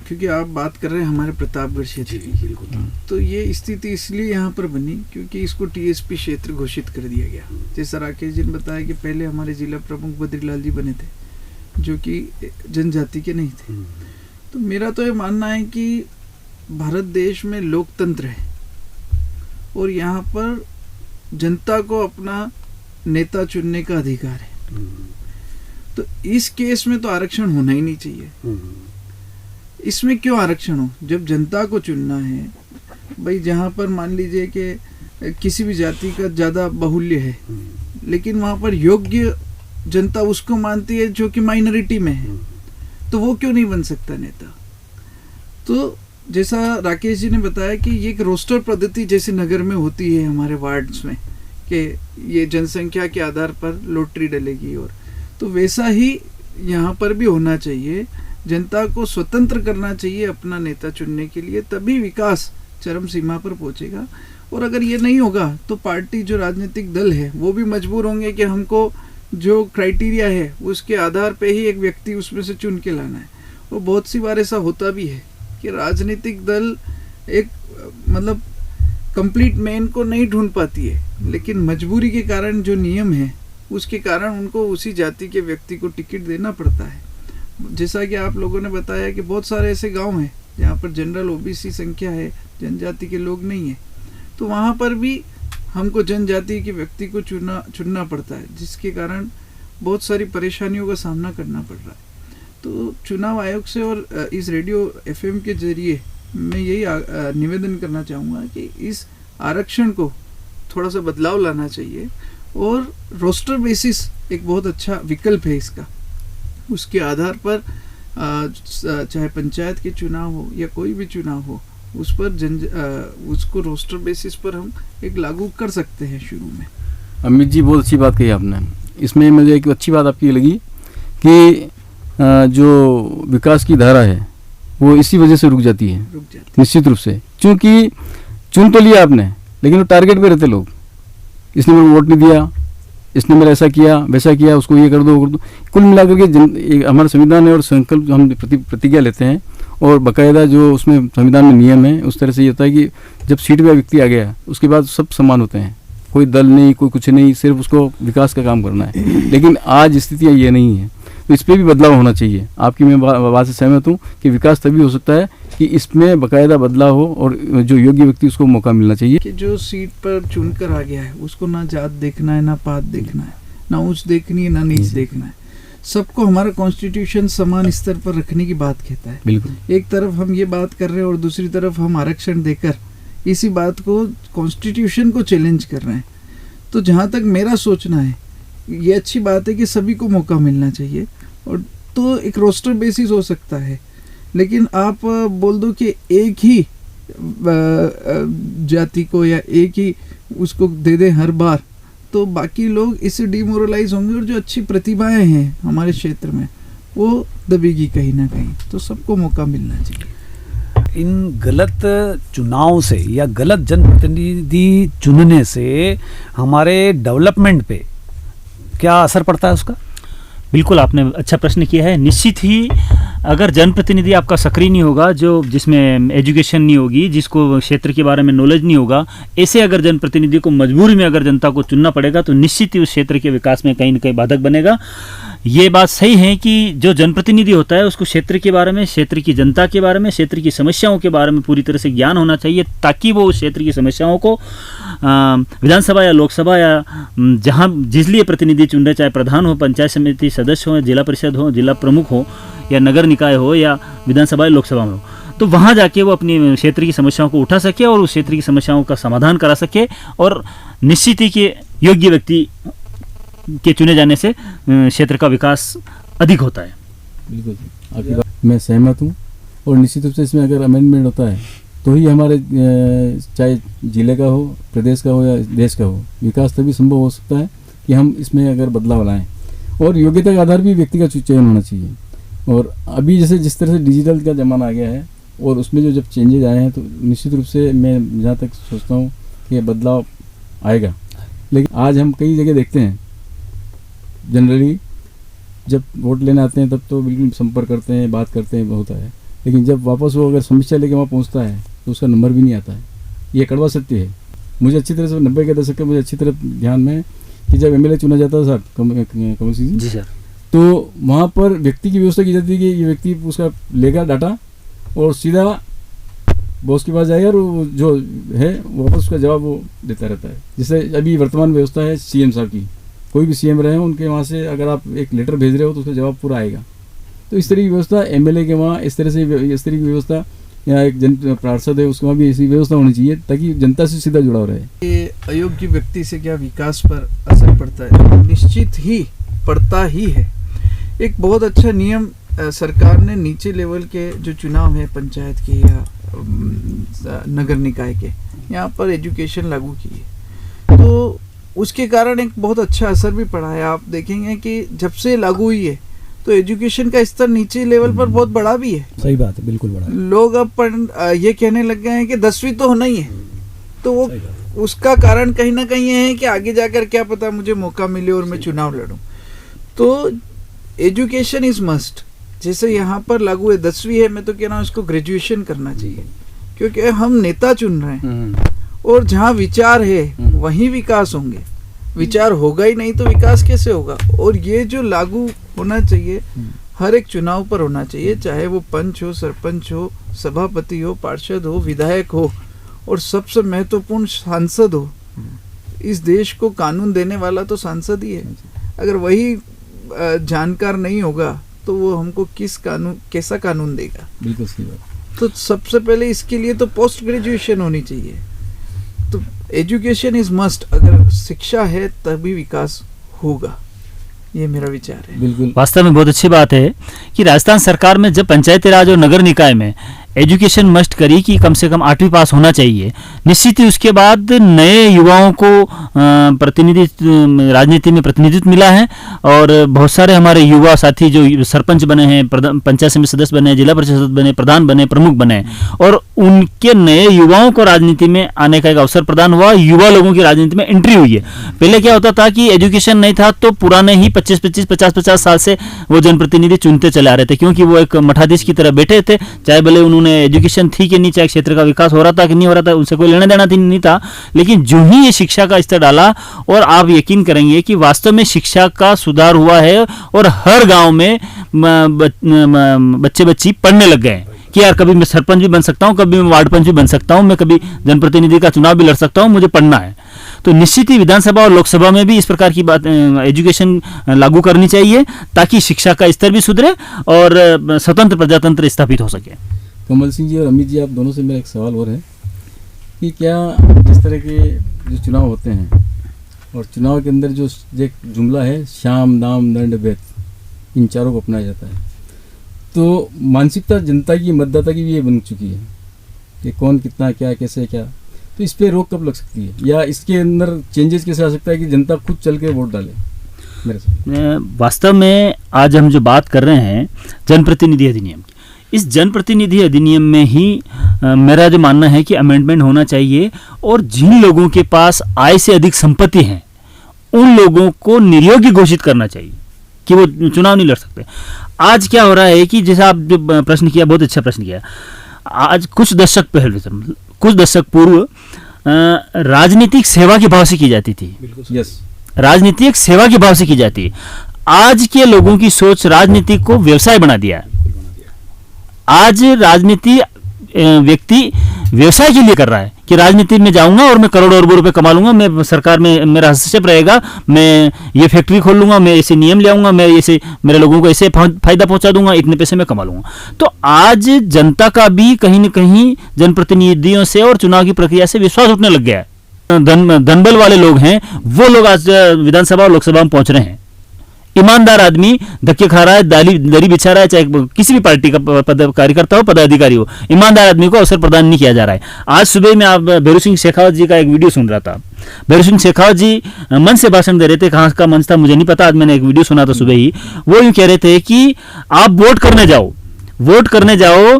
क्योंकि आप बात कर रहे हैं हमारे प्रतापगढ़ क्षेत्र की, तो ये स्थिति इसलिए यहाँ पर बनी क्योंकि इसको टीएसपी क्षेत्र घोषित कर दिया गया। जैसा राकेश जी ने बताया कि पहले हमारे जिला प्रमुख बद्रीलाल जी बने थे जो कि जनजाति के नहीं थे। तो मेरा तो ये मानना है कि भारत देश में लोकतंत्र है और यहाँ पर जनता को अपना नेता चुनने का अधिकार है। तो इस केस में तो आरक्षण होना ही नहीं चाहिए। इसमें क्यों आरक्षण हो, जब जनता को चुनना है भाई, जहाँ पर मान लीजिए कि किसी भी जाति का ज़्यादा बाहुल्य है, लेकिन वहाँ पर योग्य जनता उसको मानती है जो कि माइनॉरिटी में है, तो वो क्यों नहीं बन सकता नेता। तो जैसा राकेश जी ने बताया कि ये एक रोस्टर पद्धति जैसे नगर में होती है हमारे वार्ड्स में कि ये जनसंख्या के आधार पर लॉटरी डलेगी, और तो वैसा ही यहाँ पर भी होना चाहिए। जनता को स्वतंत्र करना चाहिए अपना नेता चुनने के लिए, तभी विकास चरम सीमा पर पहुंचेगा। और अगर ये नहीं होगा तो पार्टी जो राजनीतिक दल है वो भी मजबूर होंगे कि हमको जो क्राइटेरिया है उसके आधार पे ही एक व्यक्ति उसमें से चुन के लाना है। और बहुत सी बार ऐसा होता भी है कि राजनीतिक दल एक मतलब कंप्लीट मैन को नहीं ढूंढ पाती है, लेकिन मजबूरी के कारण जो नियम है उसके कारण उनको उसी जाति के व्यक्ति को टिकट देना पड़ता है। जैसा कि आप लोगों ने बताया कि बहुत सारे ऐसे गांव हैं जहाँ पर जनरल ओबीसी संख्या है, जनजाति के लोग नहीं है, तो वहाँ पर भी हमको जनजाति के व्यक्ति को चुनना पड़ता है, जिसके कारण बहुत सारी परेशानियों का सामना करना पड़ रहा है। तो चुनाव आयोग से और इस रेडियो एफएम के जरिए मैं यही निवेदन करना चाहूँगा कि इस आरक्षण को थोड़ा सा बदलाव लाना चाहिए और रोस्टर बेसिस एक बहुत अच्छा विकल्प है इसका। उसके आधार पर चाहे पंचायत के चुनाव हो या कोई भी चुनाव हो, उस पर उसको रोस्टर बेसिस पर हम एक लागू कर सकते हैं शुरू में। अमित जी बहुत अच्छी बात कही आपने। इसमें मुझे एक अच्छी बात आपकी लगी कि जो विकास की धारा है वो इसी वजह से रुक जाती है निश्चित रूप से, क्योंकि चुन तो लिया आपने लेकिन वो टारगेट पे रहते लोग, इसने मेरे को वोट नहीं दिया, इसने मेरा ऐसा किया वैसा किया, उसको ये कर दो वो कर दो। कुल मिलाकर के हमारा संविधान है और संकल्प हम प्रतिज्ञा लेते हैं और बाकायदा जो उसमें संविधान में नियम है उस तरह से ये होता है कि जब सीट पे व्यक्ति आ गया उसके बाद सब समान होते हैं, कोई दल नहीं कोई कुछ नहीं, सिर्फ उसको विकास का काम करना है। लेकिन आज स्थितियाँ ये नहीं है, तो इस पर भी बदलाव होना चाहिए। आपकी मैं बात से सहमत हूँ कि विकास तभी हो सकता है कि इसमें बाकायदा बदलाव हो और जो योग्य व्यक्ति उसको मौका मिलना चाहिए। कि जो सीट पर चुनकर आ गया है उसको ना जात देखना है, ना पात देखना है, ना ऊंच देखनी है, ना नीच देखना है। सबको हमारा कॉन्स्टिट्यूशन समान स्तर पर रखने की बात कहता है। बिल्कुल। एक तरफ हम ये बात कर रहे हैं और दूसरी तरफ हम आरक्षण देकर इसी बात को कॉन्स्टिट्यूशन को चैलेंज कर रहे हैं। तो जहाँ तक मेरा सोचना है ये अच्छी बात है कि सभी को मौका मिलना चाहिए, और तो एक रोस्टर बेसिस हो सकता है। लेकिन आप बोल दो कि एक ही जाति को या एक ही उसको दे दें हर बार, तो बाकी लोग इससे डिमोरलाइज होंगे और जो अच्छी प्रतिभाएं हैं हमारे क्षेत्र में वो दबेगी कहीं ना कहीं। तो सबको मौका मिलना चाहिए। इन गलत चुनाव से या गलत जनप्रतिनिधि चुनने से हमारे डेवलपमेंट पे क्या असर पड़ता है उसका? बिल्कुल, आपने अच्छा प्रश्न किया है। निश्चित ही अगर जनप्रतिनिधि आपका सक्रिय नहीं होगा, जो जिसमें एजुकेशन नहीं होगी, जिसको क्षेत्र के बारे में नॉलेज नहीं होगा, ऐसे अगर जनप्रतिनिधि को मजबूरी में अगर जनता को चुनना पड़ेगा तो निश्चित ही उस क्षेत्र के विकास में कहीं न कहीं बाधक बनेगा। ये बात सही है कि जो जनप्रतिनिधि होता है उसको क्षेत्र के बारे में, क्षेत्र की जनता के बारे में, क्षेत्र की समस्याओं के बारे में पूरी तरह से ज्ञान होना चाहिए, ताकि वो उस क्षेत्र की समस्याओं को विधानसभा या लोकसभा या जहाँ जिस लिए प्रतिनिधि चुन रहे, चाहे प्रधान हो, पंचायत समिति सदस्य हो, जिला परिषद हो, जिला प्रमुख हो या नगर निकाय हो या विधानसभा या लोकसभा में हो, तो वहाँ जाके वो अपनी क्षेत्र की समस्याओं को उठा सके और उस क्षेत्र की समस्याओं का समाधान करा सके। और निश्चित ही कि योग्य व्यक्ति के चुने जाने से क्षेत्र का विकास अधिक होता है। बिल्कुल, आपकी बात मैं सहमत हूँ। और निश्चित रूप से इसमें अगर अमेंडमेंट होता है तो ही हमारे चाहे जिले का हो, प्रदेश का हो या देश का हो, विकास तभी संभव हो सकता है कि हम इसमें अगर बदलाव लाएं। और योग्यता के आधार भी व्यक्ति का चयन होना चाहिए। और अभी जैसे जिस तरह से डिजिटल का ज़माना आ गया है और उसमें जो जब चेंजेज आए हैं, तो निश्चित रूप से मैं जहाँ तक सोचता हूँ कि बदलाव आएगा। लेकिन आज हम कई जगह देखते हैं, जनरली जब वोट लेने आते हैं तब तो बिल्कुल संपर्क करते हैं, बात करते हैं, होता है, लेकिन जब वापस वो अगर समस्या लेके वहाँ पहुँचता है तो उसका नंबर भी नहीं आता है। ये कड़वा सत्य है। मुझे अच्छी तरह से 90 के दशक का मुझे अच्छी तरह ध्यान में कि जब एमएलए चुना जाता था साहब कमल सिंह जी सर, तो वहाँ पर व्यक्ति की व्यवस्था की जाती है कि ये व्यक्ति उसका लेगा डाटा और सीधा बॉस के पास जाएगा और वो जो है वापस उसका जवाब वो देता रहता है। जैसे अभी वर्तमान व्यवस्था है सीएम साहब की, कोई भी सीएम रहे उनके वहाँ से अगर आप एक लेटर भेज रहे हो तो उसका जवाब पूरा आएगा। तो इस तरह की व्यवस्था एमएलए के वहाँ इस तरह की व्यवस्था, या एक जन पार्षद है उसके वहाँ भी ऐसी व्यवस्था होनी चाहिए ताकि जनता से सीधा जुड़ाव रहे। ये अयोग्य व्यक्ति से क्या विकास पर असर पड़ता है? निश्चित ही पड़ता ही है। एक बहुत अच्छा नियम सरकार ने नीचे लेवल के जो चुनाव है पंचायत के या नगर निकाय के, यहाँ पर एजुकेशन लागू की है, तो उसके कारण एक बहुत अच्छा असर भी पड़ा है। आप देखेंगे कि जब से लागू हुई है तो एजुकेशन का स्तर नीचे लेवल पर बहुत बड़ा भी है। सही बात है, बिल्कुल बड़ा। लोग अब ये कहने लग गए हैं कि 10वीं तो होना ही है, तो वो उसका कारण कहीं ना कहीं ये है कि आगे जाकर क्या पता मुझे मौका मिले और मैं चुनाव लड़ूं। तो एजुकेशन इज मस्ट। जैसे यहाँ पर लागू है 10वीं है, मैं तो कह रहा हूँ इसको ग्रेजुएशन करना चाहिए, क्योंकि हम नेता चुन रहे हैं और जहाँ विचार है वहीं विकास होंगे। विचार होगा ही नहीं तो विकास कैसे होगा। और ये जो लागू होना चाहिए हर एक चुनाव पर होना चाहिए, चाहे वो पंच हो, सरपंच हो, सभापति हो, पार्षद हो, विधायक हो और सबसे महत्वपूर्ण सांसद हो। इस देश को कानून देने वाला तो सांसद ही है। अगर वही जानकार नहीं होगा तो वो हमको कैसा कानून देगा। बिल्कुल सही बात। तो सबसे पहले इसके लिए तो पोस्ट ग्रेजुएशन होनी चाहिए। तो एजुकेशन इज मस्ट। अगर शिक्षा है तभी विकास होगा, ये मेरा विचार है। बिल्कुल वास्तव में बहुत अच्छी बात है कि राजस्थान सरकार में जब पंचायती राज और नगर निकाय में एजुकेशन मस्ट करी कि कम से कम 8वीं पास होना चाहिए, निश्चित ही उसके बाद नए युवाओं को राजनीति में प्रतिनिधित्व मिला है। और बहुत सारे हमारे युवा साथी जो सरपंच बने हैं, पंचायत समिति सदस्य बने, जिला परिषद बने, प्रधान बने, प्रमुख बने, और उनके नए युवाओं को राजनीति में आने का एक अवसर प्रदान हुआ। युवा लोगों की राजनीति में एंट्री हुई है। पहले क्या होता था कि एजुकेशन नहीं था तो पुराने ही 25-25, 50-50 साल से वो जनप्रतिनिधि चुनते चले आ रहे थे, क्योंकि वो एक मठाधीश की तरह बैठे थे। चाहे भले उन्होंने एजुकेशन थी कि नहीं, चाहे क्षेत्र का विकास हो रहा था कि नहीं हो रहा था, उनसे कोई लेना देना नहीं था। लेकिन जो ही ये शिक्षा का स्तर डाला, और आप यकीन करेंगे कि वास्तव में शिक्षा का सुधार हुआ है और हर गांव में बच्चे बच्ची पढ़ने लग गए कि यार कभी मैं सरपंच भी बन सकता हूं, कभी मैं वार्ड पंच भी बन सकता हूं, मैं कभी जनप्रतिनिधि का चुनाव भी लड़ सकता हूं, मुझे पढ़ना है। तो निश्चित ही विधानसभा और लोकसभा में भी इस प्रकार की बात एजुकेशन लागू करनी चाहिए, ताकि शिक्षा का स्तर भी सुधरे और स्वतंत्र प्रजातंत्र स्थापित हो सके। कमल सिंह जी और अमित जी, आप दोनों से मेरा एक सवाल और है कि क्या जिस तरह के जो चुनाव होते हैं और चुनाव के अंदर जो एक जुमला है शाम दाम दंड भेद, इन चारों को अपनाया जाता है, तो मानसिकता जनता की, मतदाता की भी ये बन चुकी है कि कौन कितना क्या कैसे क्या, तो इस पे रोक कब लग सकती है, या इसके अंदर चेंजेस कैसे आ सकता है कि जनता खुद चल के वोट डाले? मेरे से वास्तव में आज हम जो बात कर रहे हैं जनप्रतिनिधि अधिनियम की, इस जनप्रतिनिधि अधिनियम में ही मेरा जो मानना है कि अमेंडमेंट होना चाहिए, और जिन लोगों के पास आय से अधिक संपत्ति है उन लोगों को निर्योग्य घोषित करना चाहिए कि वो चुनाव नहीं लड़ सकते। आज क्या हो रहा है कि जैसा आप जो प्रश्न किया, बहुत अच्छा प्रश्न किया। आज कुछ दशक पूर्व राजनीतिक सेवा के भाव से की जाती थी। यस, राजनीतिक सेवा के भाव से की जाती है। आज के लोगों की सोच राजनीति को व्यवसाय बना दिया है। आज राजनीति व्यक्ति व्यवसाय के लिए कर रहा है कि राजनीति में जाऊंगा और मैं करोड़ों अरबों रुपए कमा लूंगा, मैं सरकार में मेरा हस्तक्षेप रहेगा, मैं ये फैक्ट्री खोल लूंगा, मैं ऐसे नियम ले आऊंगा, मैं ऐसे मेरे लोगों को ऐसे फायदा पहुंचा दूंगा, इतने पैसे मैं कमा लूंगा। तो आज जनता का भी कहीं न कहीं जनप्रतिनिधियों से और चुनाव की प्रक्रिया से विश्वास उठने लग गया है। धनबल वाले लोग हैं, वो लोग आज विधानसभा और लोकसभा में पहुंच रहे हैं। ईमानदार आदमी धक्के खा रहा है, दरी बिछा रहा है, चाहे किसी भी पार्टी का कार्यकर्ता हो, पदाधिकारी हो, ईमानदार आदमी को अवसर प्रदान नहीं किया जा रहा है। आज सुबह में आप भैरू सिंह शेखावत जी का एक वीडियो सुन रहा था। भैरू सिंह शेखावत जी मंच से भाषण दे रहे थे, कहाँ का मंच था मुझे नहीं पता, आज मैंने एक वीडियो सुना था सुबह ही। वो यूं कह रहे थे कि आप वोट करने जाओ,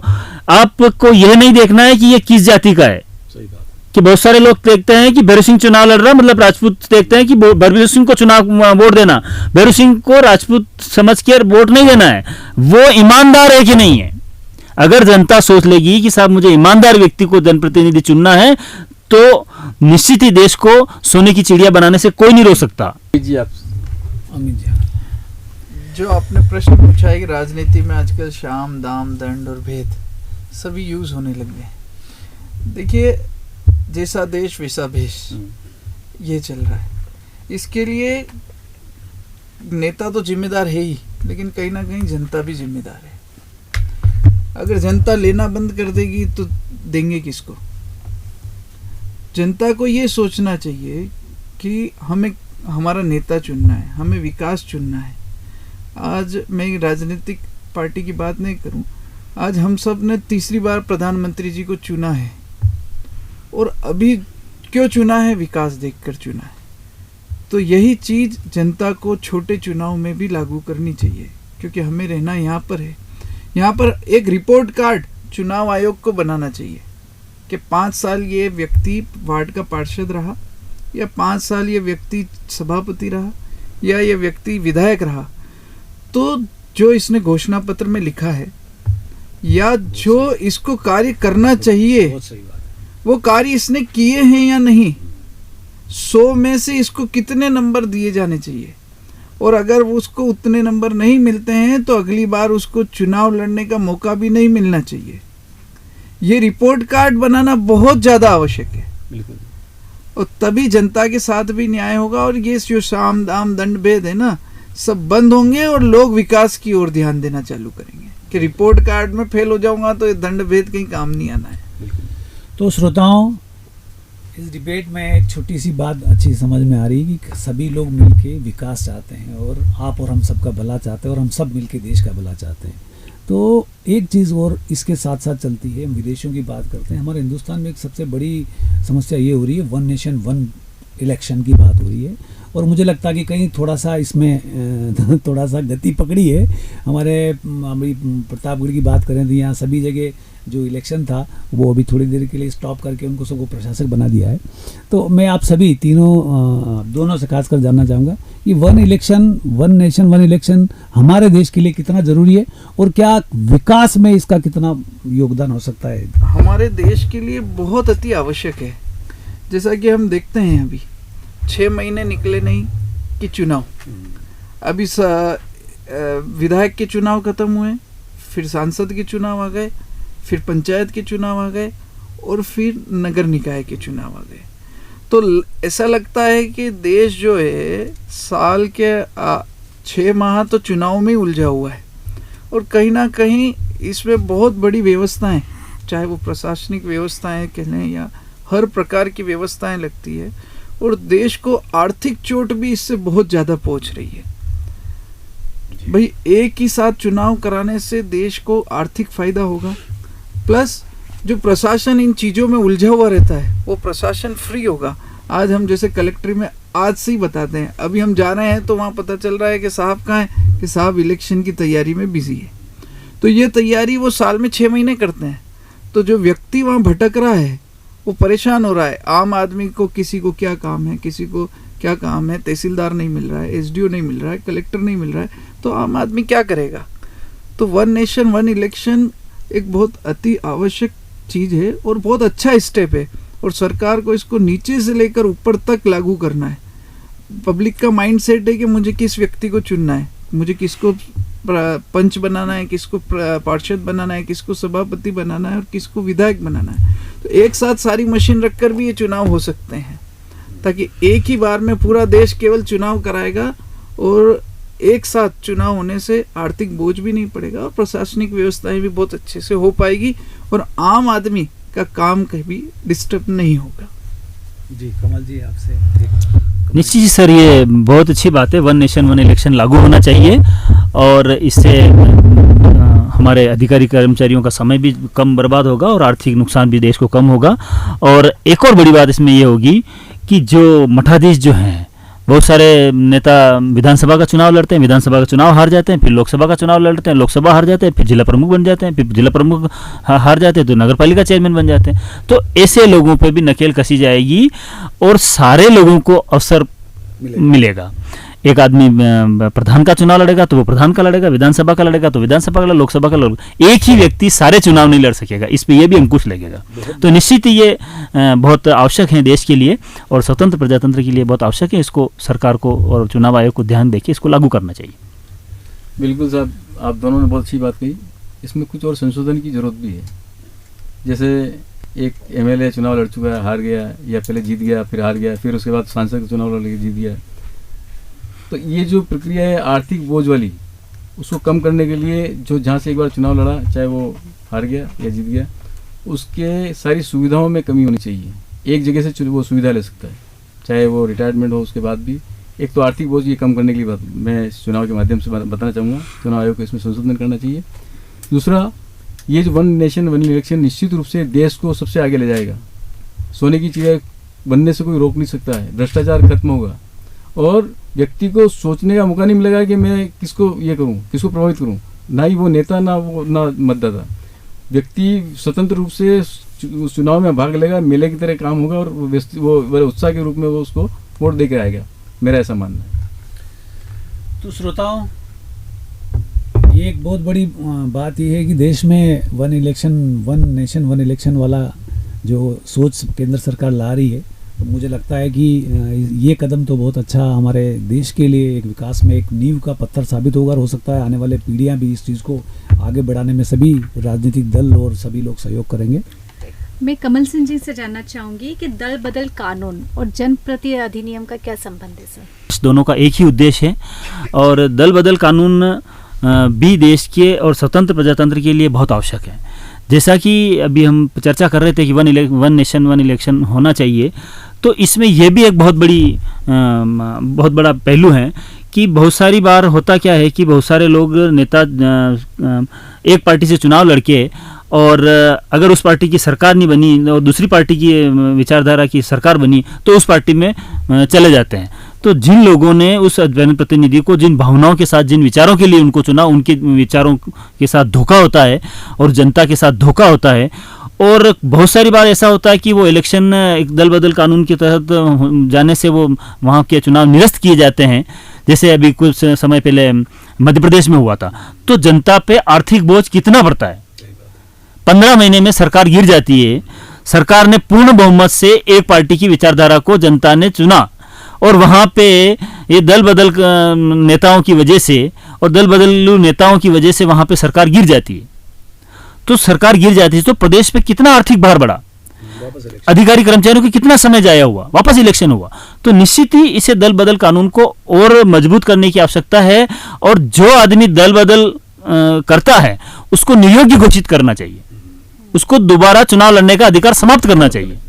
आपको यह नहीं देखना है कि ये किस जाति का है। कि बहुत सारे लोग देखते हैं कि भैरू सिंह चुनाव लड़ रहा, मतलब राजपूत देखते हैं कि भैरू सिंह को चुनाव वोट देना, भैरू सिंह को राजपूत समझ कर वोट नहीं देना है। वो ईमानदार है कि नहीं है। अगर जनता सोच लेगी कि साहब मुझे ईमानदार व्यक्ति को जनप्रतिनिधि चुनना है, तो निश्चित ही देश को सोने की चिड़िया बनाने से कोई नहीं रोक सकता। जी, आप अमित जी, जो आपने प्रश्न पूछा है कि राजनीति में आजकल शाम दाम दंड और भेद सभी यूज होने लग गए। देखिए, जैसा देश वैसा भेष, ये चल रहा है। इसके लिए नेता तो जिम्मेदार है ही, लेकिन कहीं ना कहीं जनता भी जिम्मेदार है। अगर जनता लेना बंद कर देगी तो देंगे किसको? जनता को ये सोचना चाहिए कि हमें हमारा नेता चुनना है, हमें विकास चुनना है। आज मैं राजनीतिक पार्टी की बात नहीं करूं, आज हम सब ने तीसरी बार प्रधानमंत्री जी को चुना है, और अभी क्यों चुना है? विकास देखकर चुना है। तो यही चीज जनता को छोटे चुनाव में भी लागू करनी चाहिए, क्योंकि हमें रहना यहाँ पर है। यहाँ पर एक रिपोर्ट कार्ड चुनाव आयोग को बनाना चाहिए कि 5 साल ये व्यक्ति वार्ड का पार्षद रहा, या 5 साल ये व्यक्ति सभापति रहा, या ये व्यक्ति विधायक रहा। तो जो इसने घोषणा पत्र में लिखा है या जो इसको कार्य करना चाहिए बहुत सही बात है। वो कार्य इसने किए हैं या नहीं, 100 में से इसको कितने नंबर दिए जाने चाहिए, और अगर उसको उतने नंबर नहीं मिलते हैं तो अगली बार उसको चुनाव लड़ने का मौका भी नहीं मिलना चाहिए। ये रिपोर्ट कार्ड बनाना बहुत ज़्यादा आवश्यक है, बिल्कुल। और तभी जनता के साथ भी न्याय होगा, और ये जो साम दाम दंड भेद है ना, सब बंद होंगे और लोग विकास की ओर ध्यान देना चालू करेंगे। कि रिपोर्ट कार्ड में फेल हो जाऊंगा तो ये दंड भेद कहीं काम नहीं आना है। तो श्रोताओं, इस डिबेट में एक छोटी सी बात अच्छी समझ में आ रही है कि सभी लोग मिलके विकास चाहते हैं, और आप और हम सबका भला चाहते हैं, और हम सब मिलके देश का भला चाहते हैं। तो एक चीज़ और इसके साथ साथ चलती है, हम विदेशों की बात करते हैं, हमारे हिंदुस्तान में एक सबसे बड़ी समस्या ये हो रही है, 1 नेशन 1 इलेक्शन की बात हो रही है। और मुझे लगता है कि कहीं थोड़ा सा इसमें थोड़ा सा गति पकड़ी है। हमारे अभी प्रतापगढ़ की बात करें तो यहाँ सभी जगह जो इलेक्शन था वो अभी थोड़ी देर के लिए स्टॉप करके उनको सबको प्रशासक बना दिया है। तो मैं आप सभी दोनों से खासकर जानना चाहूँगा कि 1 इलेक्शन 1 नेशन 1 इलेक्शन हमारे देश के लिए कितना ज़रूरी है, और क्या विकास में इसका कितना योगदान हो सकता है? हमारे देश के लिए बहुत अति आवश्यक है। जैसा कि हम देखते हैं अभी 6 महीने निकले नहीं कि चुनाव, अभी विधायक के चुनाव खत्म हुए, फिर सांसद के चुनाव आ गए, फिर पंचायत के चुनाव आ गए, और फिर नगर निकाय के चुनाव आ गए। तो ऐसा लगता है कि देश जो है साल के 6 माह तो चुनाव में उलझा हुआ है, और कहीं ना कहीं इसमें बहुत बड़ी व्यवस्थाएं, चाहे वो प्रशासनिक व्यवस्थाएं कहें या हर प्रकार की व्यवस्थाएं लगती है, और देश को आर्थिक चोट भी इससे बहुत ज़्यादा पहुंच रही है। भाई एक ही साथ चुनाव कराने से देश को आर्थिक फायदा होगा, प्लस जो प्रशासन इन चीज़ों में उलझा हुआ रहता है वो प्रशासन फ्री होगा। आज हम जैसे कलेक्ट्री में आज से ही बताते हैं, अभी हम जा रहे हैं तो वहाँ पता चल रहा है कि साहब कहाँ है, कि साहब इलेक्शन की तैयारी में बिजी है। तो ये तैयारी वो साल में 6 महीने करते हैं। तो जो व्यक्ति वहाँ भटक रहा है वो परेशान हो रहा है। आम आदमी को किसी को क्या काम है, किसी को क्या काम है, तहसीलदार नहीं मिल रहा है, एसडीओ नहीं मिल रहा है, कलेक्टर नहीं मिल रहा है, तो आम आदमी क्या करेगा? तो 1 नेशन 1 इलेक्शन एक बहुत अति आवश्यक चीज़ है और बहुत अच्छा स्टेप है, और सरकार को इसको नीचे से लेकर ऊपर तक लागू करना है। पब्लिक का माइंड सेट है कि मुझे किस व्यक्ति को चुनना है, मुझे किसको पंच बनाना है, किसको पार्षद बनाना है, किसको सभापति बनाना है और किसको विधायक बनाना है। तो एक साथ सारी मशीन रखकर भी ये चुनाव हो सकते हैं, ताकि एक ही बार में पूरा देश केवल चुनाव कराएगा, और एक साथ चुनाव होने से आर्थिक बोझ भी नहीं पड़ेगा और प्रशासनिक व्यवस्थाएं भी बहुत अच्छे से हो पाएगी, और आम आदमी का काम कभी डिस्टर्ब नहीं होगा। जी कमल जी, आपसे निश्चित ही सर, ये बहुत अच्छी बात है। 1 नेशन 1 इलेक्शन लागू होना चाहिए, और इससे हमारे अधिकारी कर्मचारियों का समय भी कम बर्बाद होगा और आर्थिक नुकसान भी देश को कम होगा। और एक और बड़ी बात इसमें ये होगी कि जो मठाधीश जो हैं, बहुत सारे नेता विधानसभा का चुनाव लड़ते हैं, विधानसभा का चुनाव हार जाते हैं, फिर लोकसभा का चुनाव लड़ते हैं, लोकसभा हार जाते हैं, फिर जिला प्रमुख बन जाते हैं, फिर जिला प्रमुख हार जाते हैं तो नगर पालिका चेयरमैन बन जाते हैं। तो ऐसे लोगों पे भी नकेल कसी जाएगी और सारे लोगों को अवसर मिलेगा। एक आदमी प्रधान का चुनाव लड़ेगा तो वो प्रधान का लड़ेगा, विधानसभा का लड़ेगा तो विधानसभा का, लोकसभा का लड़ेगा। एक ही व्यक्ति सारे चुनाव नहीं लड़ सकेगा, इस पे ये भी अंकुश लगेगा। तो निश्चित ही ये बहुत आवश्यक है देश के लिए और स्वतंत्र प्रजातंत्र के लिए बहुत आवश्यक है। इसको सरकार को और चुनाव आयोग को ध्यान देके इसको लागू करना चाहिए। बिल्कुल साहब, आप दोनों ने बहुत अच्छी बात कही। इसमें कुछ और संशोधन की जरूरत भी है। जैसे एक एमएलए चुनाव लड़ चुका है, हार गया, या पहले जीत गया फिर हार गया, फिर उसके बाद सांसद का चुनाव लड़ के जीत गया, तो ये जो प्रक्रिया है आर्थिक बोझ वाली, उसको कम करने के लिए जो जहाँ से एक बार चुनाव लड़ा, चाहे वो हार गया या जीत गया, उसके सारी सुविधाओं में कमी होनी चाहिए। एक जगह से वो सुविधा ले सकता है, चाहे वो रिटायरमेंट हो उसके बाद भी। एक तो आर्थिक बोझ ये कम करने के लिए बात मैं इस चुनाव के माध्यम से बताना चाहूँगा, चुनाव आयोग को इसमें संशोधन करना चाहिए। दूसरा, ये जो 1 नेशन 1 इलेक्शन निश्चित रूप से देश को सबसे आगे ले जाएगा। सोने की चिड़िया बनने से कोई रोक नहीं सकता है। भ्रष्टाचार खत्म होगा और व्यक्ति को सोचने का मौका नहीं मिलेगा कि मैं किसको ये करूं, किसको प्रभावित करूं। ना ही वो नेता, ना मतदाता। व्यक्ति स्वतंत्र रूप से चुनाव में भाग लेगा, मेले की तरह काम होगा और वो बड़े उत्साह के रूप में वो उसको वोट दे के आएगा। मेरा ऐसा मानना है। तो श्रोताओं, एक बहुत बड़ी बात यह है कि देश में वन नेशन वन इलेक्शन वाला जो सोच केंद्र सरकार ला रही है, तो मुझे लगता है कि ये कदम तो बहुत अच्छा हमारे देश के लिए एक विकास में एक नींव का पत्थर साबित होगा और हो सकता है आने वाले पीढ़ियां भी इस चीज़ को आगे बढ़ाने में सभी राजनीतिक दल और सभी लोग सहयोग करेंगे। मैं कमल सिंह जी से जानना चाहूंगी कि दल बदल कानून और जनप्रति अधिनियम का क्या संबंध है सर? इस दोनों का एक ही उद्देश्य है और दल बदल कानून भी देश के और स्वतंत्र प्रजातंत्र के लिए बहुत आवश्यक है। जैसा कि अभी हम चर्चा कर रहे थे कि वन नेशन वन इलेक्शन होना चाहिए, तो इसमें यह भी एक बहुत बड़ा पहलू है कि बहुत सारी बार होता क्या है कि बहुत सारे लोग नेता एक पार्टी से चुनाव लड़के और अगर उस पार्टी की सरकार नहीं बनी और दूसरी पार्टी की विचारधारा की सरकार बनी तो उस पार्टी में चले जाते हैं। तो जिन लोगों ने उस जनप्रतिनिधि को जिन भावनाओं के साथ जिन विचारों के लिए उनको चुना, उनके विचारों के साथ धोखा होता है और जनता के साथ धोखा होता है। और बहुत सारी बार ऐसा होता है कि वो इलेक्शन एक दल बदल कानून के तहत जाने से वो वहाँ के चुनाव निरस्त किए जाते हैं। जैसे अभी कुछ समय पहले मध्य प्रदेश में हुआ था, तो जनता पे आर्थिक बोझ कितना बढ़ता है। 15 महीने में सरकार गिर जाती है। सरकार ने पूर्ण बहुमत से एक पार्टी की विचारधारा को जनता ने चुना और वहां पे ये दल बदल नेताओं की वजह से और दल बदलू नेताओं की वजह से वहां पे सरकार गिर जाती है। तो सरकार गिर जाती है तो प्रदेश पे कितना आर्थिक भार बढ़ा, अधिकारी कर्मचारियों को कितना समय जाया हुआ, वापस इलेक्शन हुआ। तो निश्चित ही इसे दल बदल कानून को और मजबूत करने की आवश्यकता है और जो आदमी दल बदल करता है उसको नियोग्य घोषित करना चाहिए, उसको दोबारा चुनाव लड़ने का अधिकार समाप्त करना चाहिए।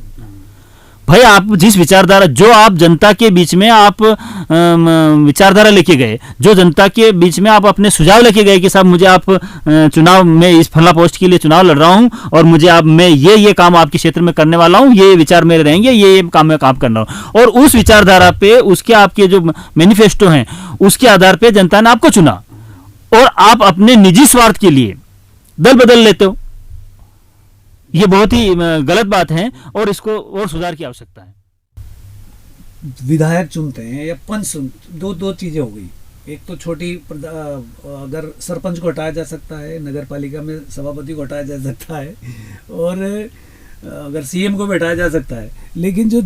भाई आप जिस विचारधारा जो आप जनता के बीच में आप विचारधारा लेके गए, जो जनता के बीच में आप अपने सुझाव लेके गए कि साहब मुझे आप चुनाव में इस फला पोस्ट के लिए चुनाव लड़ रहा हूं और मुझे आप मैं ये काम आपके क्षेत्र में करने वाला हूं, ये विचार मेरे रहेंगे, ये काम मैं काम करना हूं, और उस विचारधारा पे उसके आपके जो मैनिफेस्टो हैं उसके आधार पे जनता ने आपको चुना और आप अपने निजी स्वार्थ के लिए दल बदल लेते हो। ये बहुत ही गलत बात है और इसको और सुधार की आवश्यकता है। विधायक चुनते हैं या पंच दो चीजें हो गई। एक तो छोटी अगर सरपंच को हटाया जा सकता है, नगर पालिका में सभापति को हटाया जा सकता है और अगर सीएम को भी हटाया जा सकता है, लेकिन जो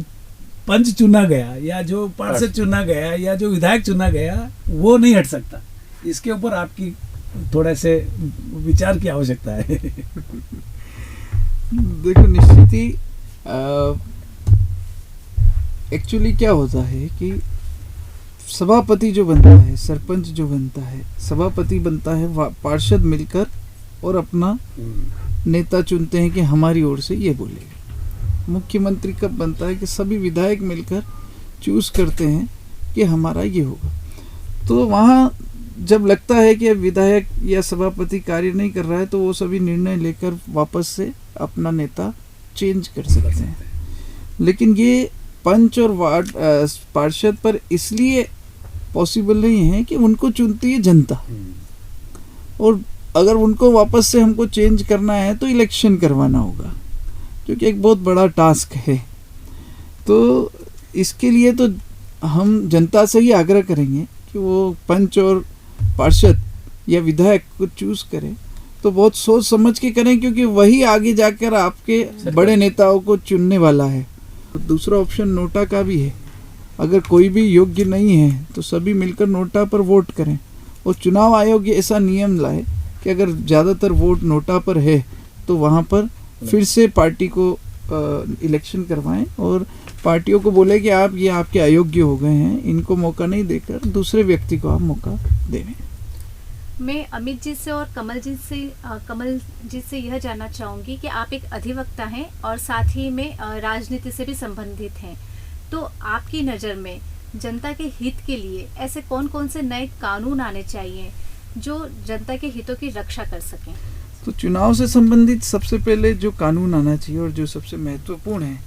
पंच चुना गया या जो पार्षद चुना गया या जो विधायक चुना गया वो नहीं हट सकता। इसके ऊपर आपकी थोड़ा से विचार की आवश्यकता है। देखो निश्चित ही एक्चुअली क्या होता है कि सभापति जो बनता है, सरपंच जो बनता है, सभापति बनता है, पार्षद मिलकर और अपना नेता चुनते हैं कि हमारी ओर से ये बोलेगा। मुख्यमंत्री कब बनता है कि सभी विधायक मिलकर चूज करते हैं कि हमारा ये होगा। तो वहाँ जब लगता है कि विधायक या सभापति कार्य नहीं कर रहा है तो वो सभी निर्णय लेकर वापस से अपना नेता चेंज कर सकते हैं। लेकिन ये पंच और वार्ड पार्षद पर इसलिए पॉसिबल नहीं है कि उनको चुनती है जनता, और अगर उनको वापस से हमको चेंज करना है तो इलेक्शन करवाना होगा, क्योंकि एक बहुत बड़ा टास्क है। तो इसके लिए तो हम जनता से ही आग्रह करेंगे कि वो पंच और पार्षद या विधायक को चूज करें तो बहुत सोच समझ के करें, क्योंकि वही आगे जाकर आपके बड़े नेताओं को चुनने वाला है। दूसरा ऑप्शन नोटा का भी है। अगर कोई भी योग्य नहीं है तो सभी मिलकर नोटा पर वोट करें, और चुनाव आयोग ऐसा नियम लाए कि अगर ज़्यादातर वोट नोटा पर है तो वहाँ पर फिर से पार्टी को इलेक्शन करवाएं और पार्टियों को बोले कि आप ये आपके अयोग्य हो गए हैं, इनको मौका नहीं देकर दूसरे व्यक्ति को आप मौका दें। मैं अमित जी से और कमल जी से यह जानना चाहूँगी कि आप एक अधिवक्ता हैं और साथ ही में राजनीति से भी संबंधित हैं। तो आपकी नज़र में जनता के हित के लिए ऐसे कौन कौन से नए कानून आने चाहिए जो जनता के हितों की रक्षा कर सकें? तो चुनाव से संबंधित सबसे पहले जो कानून आना चाहिए और जो सबसे महत्वपूर्ण है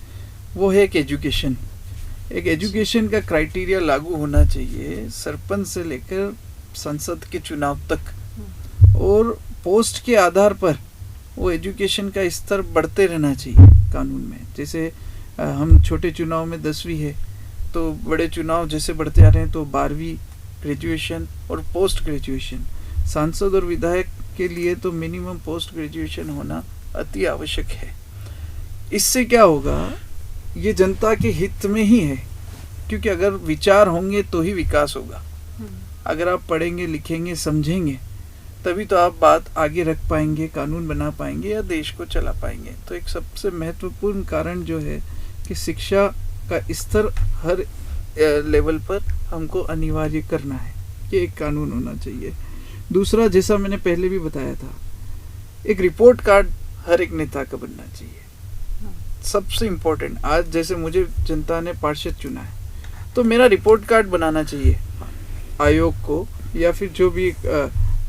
वो है कि एजुकेशन। एक एजुकेशन का क्राइटेरिया लागू होना चाहिए सरपंच से लेकर संसद के चुनाव तक, और पोस्ट के आधार पर वो एजुकेशन का स्तर बढ़ते रहना चाहिए कानून में। जैसे हम छोटे चुनाव में 10वीं है, तो बड़े चुनाव जैसे बढ़ते आ रहे हैं तो 12वीं, ग्रेजुएशन और पोस्ट ग्रेजुएशन। सांसद और विधायक के लिए तो मिनिमम पोस्ट ग्रेजुएशन होना अति आवश्यक है। इससे क्या होगा, ये जनता के हित में ही है, क्योंकि अगर विचार होंगे तो ही विकास होगा। अगर आप पढ़ेंगे, लिखेंगे, समझेंगे, तभी तो आप बात आगे रख पाएंगे, कानून बना पाएंगे या देश को चला पाएंगे। तो एक सबसे महत्वपूर्ण कारण जो है कि शिक्षा का स्तर हर लेवल पर हमको अनिवार्य करना है, ये एक कानून होना चाहिए। दूसरा, जैसा मैंने पहले भी बताया था, एक रिपोर्ट कार्ड हर एक नेता का बनना चाहिए। सबसे इम्पोर्टेंट, आज जैसे मुझे जनता ने पार्षद चुना है तो मेरा रिपोर्ट कार्ड बनाना चाहिए आयोग को, या फिर जो भी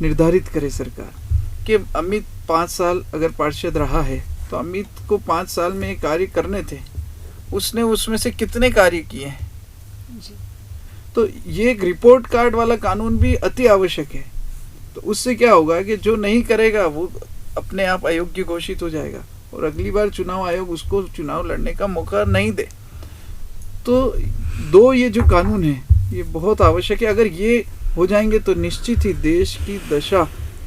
निर्धारित करे सरकार कि अमित 5 साल अगर पार्षद रहा है तो अमित को 5 साल में ये कार्य करने थे, उसने उसमें से कितने कार्य किए हैं। तो ये एक रिपोर्ट कार्ड वाला कानून भी अति आवश्यक है। तो उससे क्या होगा कि जो नहीं करेगा वो अपने आप अयोग्य घोषित हो जाएगा और अगली बार चुनाव आयोग उसको चुनाव लड़ने का मौका नहीं दे। तो 2 ये जो कानून है ये बहुत आवश्यक है। अगर ये हो जाएंगे तो निश्चित ही देश की दशा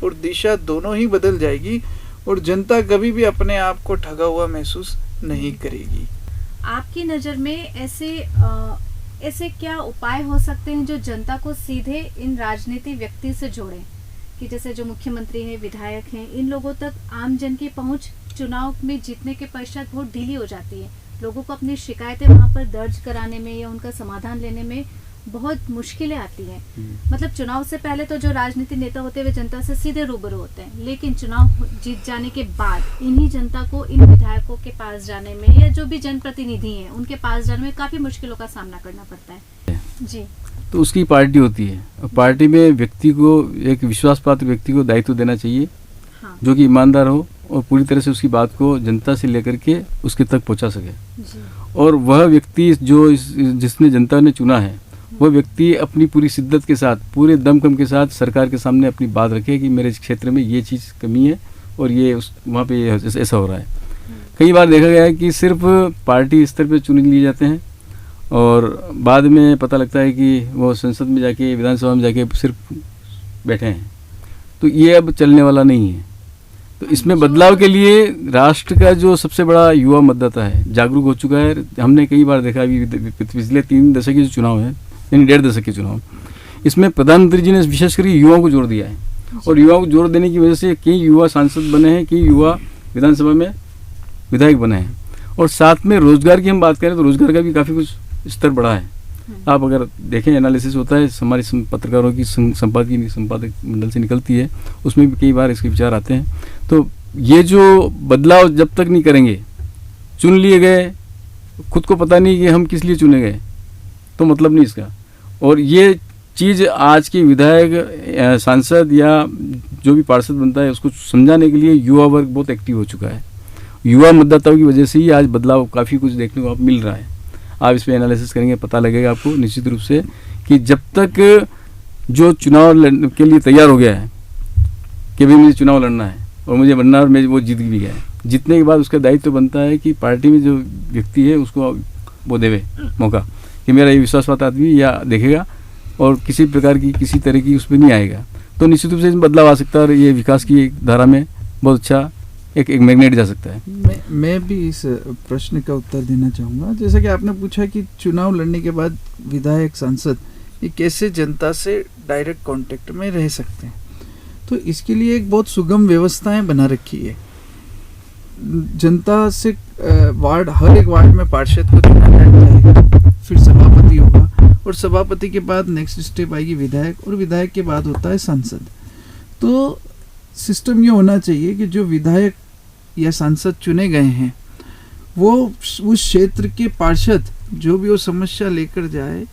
और दिशा दोनों ही बदल जाएगी और जनता कभी भी अपने आप को ठगा हुआ महसूस नहीं करेगी। आपकी नज़र में ऐसे क्या उपाय हो सकते हैं जो जनता को सीधे इन राजनीति व्यक्ति से जोड़ें, कि जैसे जो मुख्यमंत्री हैं, विधायक हैं, इन लोगों तक आम जन की पहुंच चुनाव में जीतने के पश्चात बहुत ढीली हो जाती है। लोगों को अपनी शिकायतें वहां पर दर्ज कराने में या उनका समाधान लेने में बहुत मुश्किलें आती हैं। मतलब चुनाव से पहले तो जो राजनीति नेता होते हैं वे जनता से सीधे रूबरू होते हैं, लेकिन चुनाव जीत जाने के बाद इन्हीं जनता को इन विधायकों के पास जाने में या जो भी जनप्रतिनिधि हैं उनके पास जाने में काफी मुश्किलों का सामना करना पड़ता है। जी, तो उसकी पार्टी होती है और पार्टी में व्यक्ति को, एक विश्वास पात्र व्यक्ति को दायित्व देना चाहिए। हाँ, जो कि ईमानदार हो और पूरी तरह से उसकी बात को जनता से लेकर के उसके तक पहुंचा सके। जी, और वह व्यक्ति जो जिसने जनता ने चुना है वह व्यक्ति अपनी पूरी शिद्दत के साथ, पूरे दमखम के साथ सरकार के सामने अपनी बात रखे कि मेरे क्षेत्र में ये चीज़ कमी है और ये वहाँ पे ऐसा हो रहा है। कई बार देखा गया है कि सिर्फ पार्टी स्तर पे चुन लिए जाते हैं और बाद में पता लगता है कि वो संसद में जाके, विधानसभा में जाके सिर्फ बैठे हैं। तो ये अब चलने वाला नहीं है। तो इसमें बदलाव के लिए राष्ट्र का जो सबसे बड़ा युवा मतदाता है जागरूक हो चुका है। हमने कई बार देखा, अभी पिछले 3 दशक के जो चुनाव है, यानी 1.5 दशक के चुनाव, इसमें प्रधानमंत्री जी ने विशेषकर युवाओं को जोर दिया है और युवाओं को जोर देने की वजह से कई युवा सांसद बने हैं, कई युवा विधानसभा में विधायक बने हैं। और साथ में रोजगार की हम बात करें तो रोजगार का भी काफ़ी कुछ स्तर बढ़ा है। आप अगर देखें, एनालिसिस होता है हमारे पत्रकारों की संपादक मंडल से निकलती है, उसमें भी कई बार इसके विचार आते हैं। तो ये जो बदलाव जब तक नहीं करेंगे, चुन लिए गए, खुद को पता नहीं कि हम किस लिए चुने गए, तो मतलब नहीं इसका। और ये चीज़ आज के विधायक, सांसद या जो भी पार्षद बनता है उसको समझाने के लिए युवा वर्ग बहुत एक्टिव हो चुका है। युवा मतदाताओं की वजह से ही आज बदलाव काफ़ी कुछ देखने को मिल रहा है। आप इस पर एनालिसिस करेंगे, पता लगेगा आपको निश्चित रूप से कि जब तक जो चुनाव के लिए तैयार हो गया है कि भाई मुझे चुनाव लड़ना है और मुझे बनना, और मैं वो जीत भी गया है, जीतने के बाद उसका दायित्व बनता है कि पार्टी में जो व्यक्ति है उसको वो देवे मौका कि मेरा ये विश्वासपात्र आदमी या देखेगा और किसी प्रकार की, किसी तरह की उसमें नहीं आएगा। तो निश्चित रूप से इसमें बदलाव आ सकता है और ये विकास की एक धारा में बहुत अच्छा एक मैग्नेट जा सकता है। मैं भी इस प्रश्न का उत्तर देना चाहूँगा। जैसा कि आपने पूछा कि चुनाव लड़ने के बाद विधायक, सांसद ये कैसे जनता से डायरेक्ट कांटेक्ट में रह सकते हैं, तो इसके लिए एक बहुत सुगम व्यवस्थाएं बना रखी है। जनता से वार्ड, हर एक वार्ड में पार्षद को चुना जाएगा, फिर सभापति होगा और सभापति के बाद नेक्स्ट स्टेप आएगी विधायक और विधायक के बाद होता है सांसद। तो सिस्टम ये होना चाहिए कि जो विधायक या सांसद चुने गए हैं वो उस क्षेत्र के पार्षद जो भी वो समस्या लेकर जाए,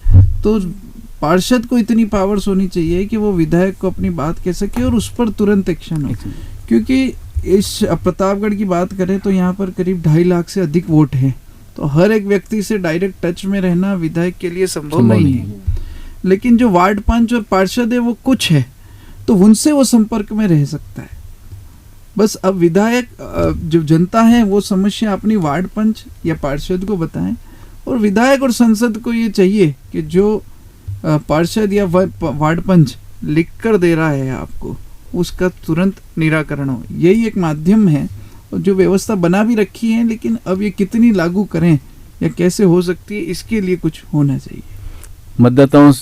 तो पार्षद को इतनी पावर्स होनी चाहिए कि वो विधायक को अपनी बात कह सके और उस पर तुरंत एक्शन हो। क्योंकि इस प्रतापगढ़ की बात करें तो यहाँ पर करीब 2.5 लाख से अधिक वोट हैं, तो हर एक व्यक्ति से डायरेक्ट टच में रहना विधायक के लिए संभव नहीं है। लेकिन जो वार्ड पंच और पार्षद है वो कुछ है, तो उनसे वो संपर्क में रह सकता है। बस अब विधायक, जो जनता है वो समस्या अपनी वार्ड पंच या पार्षद को बताएं और विधायक और संसद को ये चाहिए कि जो पार्षद या वार्ड पंच लिख कर दे रहा है आपको, उसका तुरंत निराकरण हो। यही एक माध्यम है जो व्यवस्था बना भी रखी है, लेकिन अब ये कितनी लागू करें या कैसे हो सकती है, इसके लिए कुछ होना चाहिए। मतदाताओं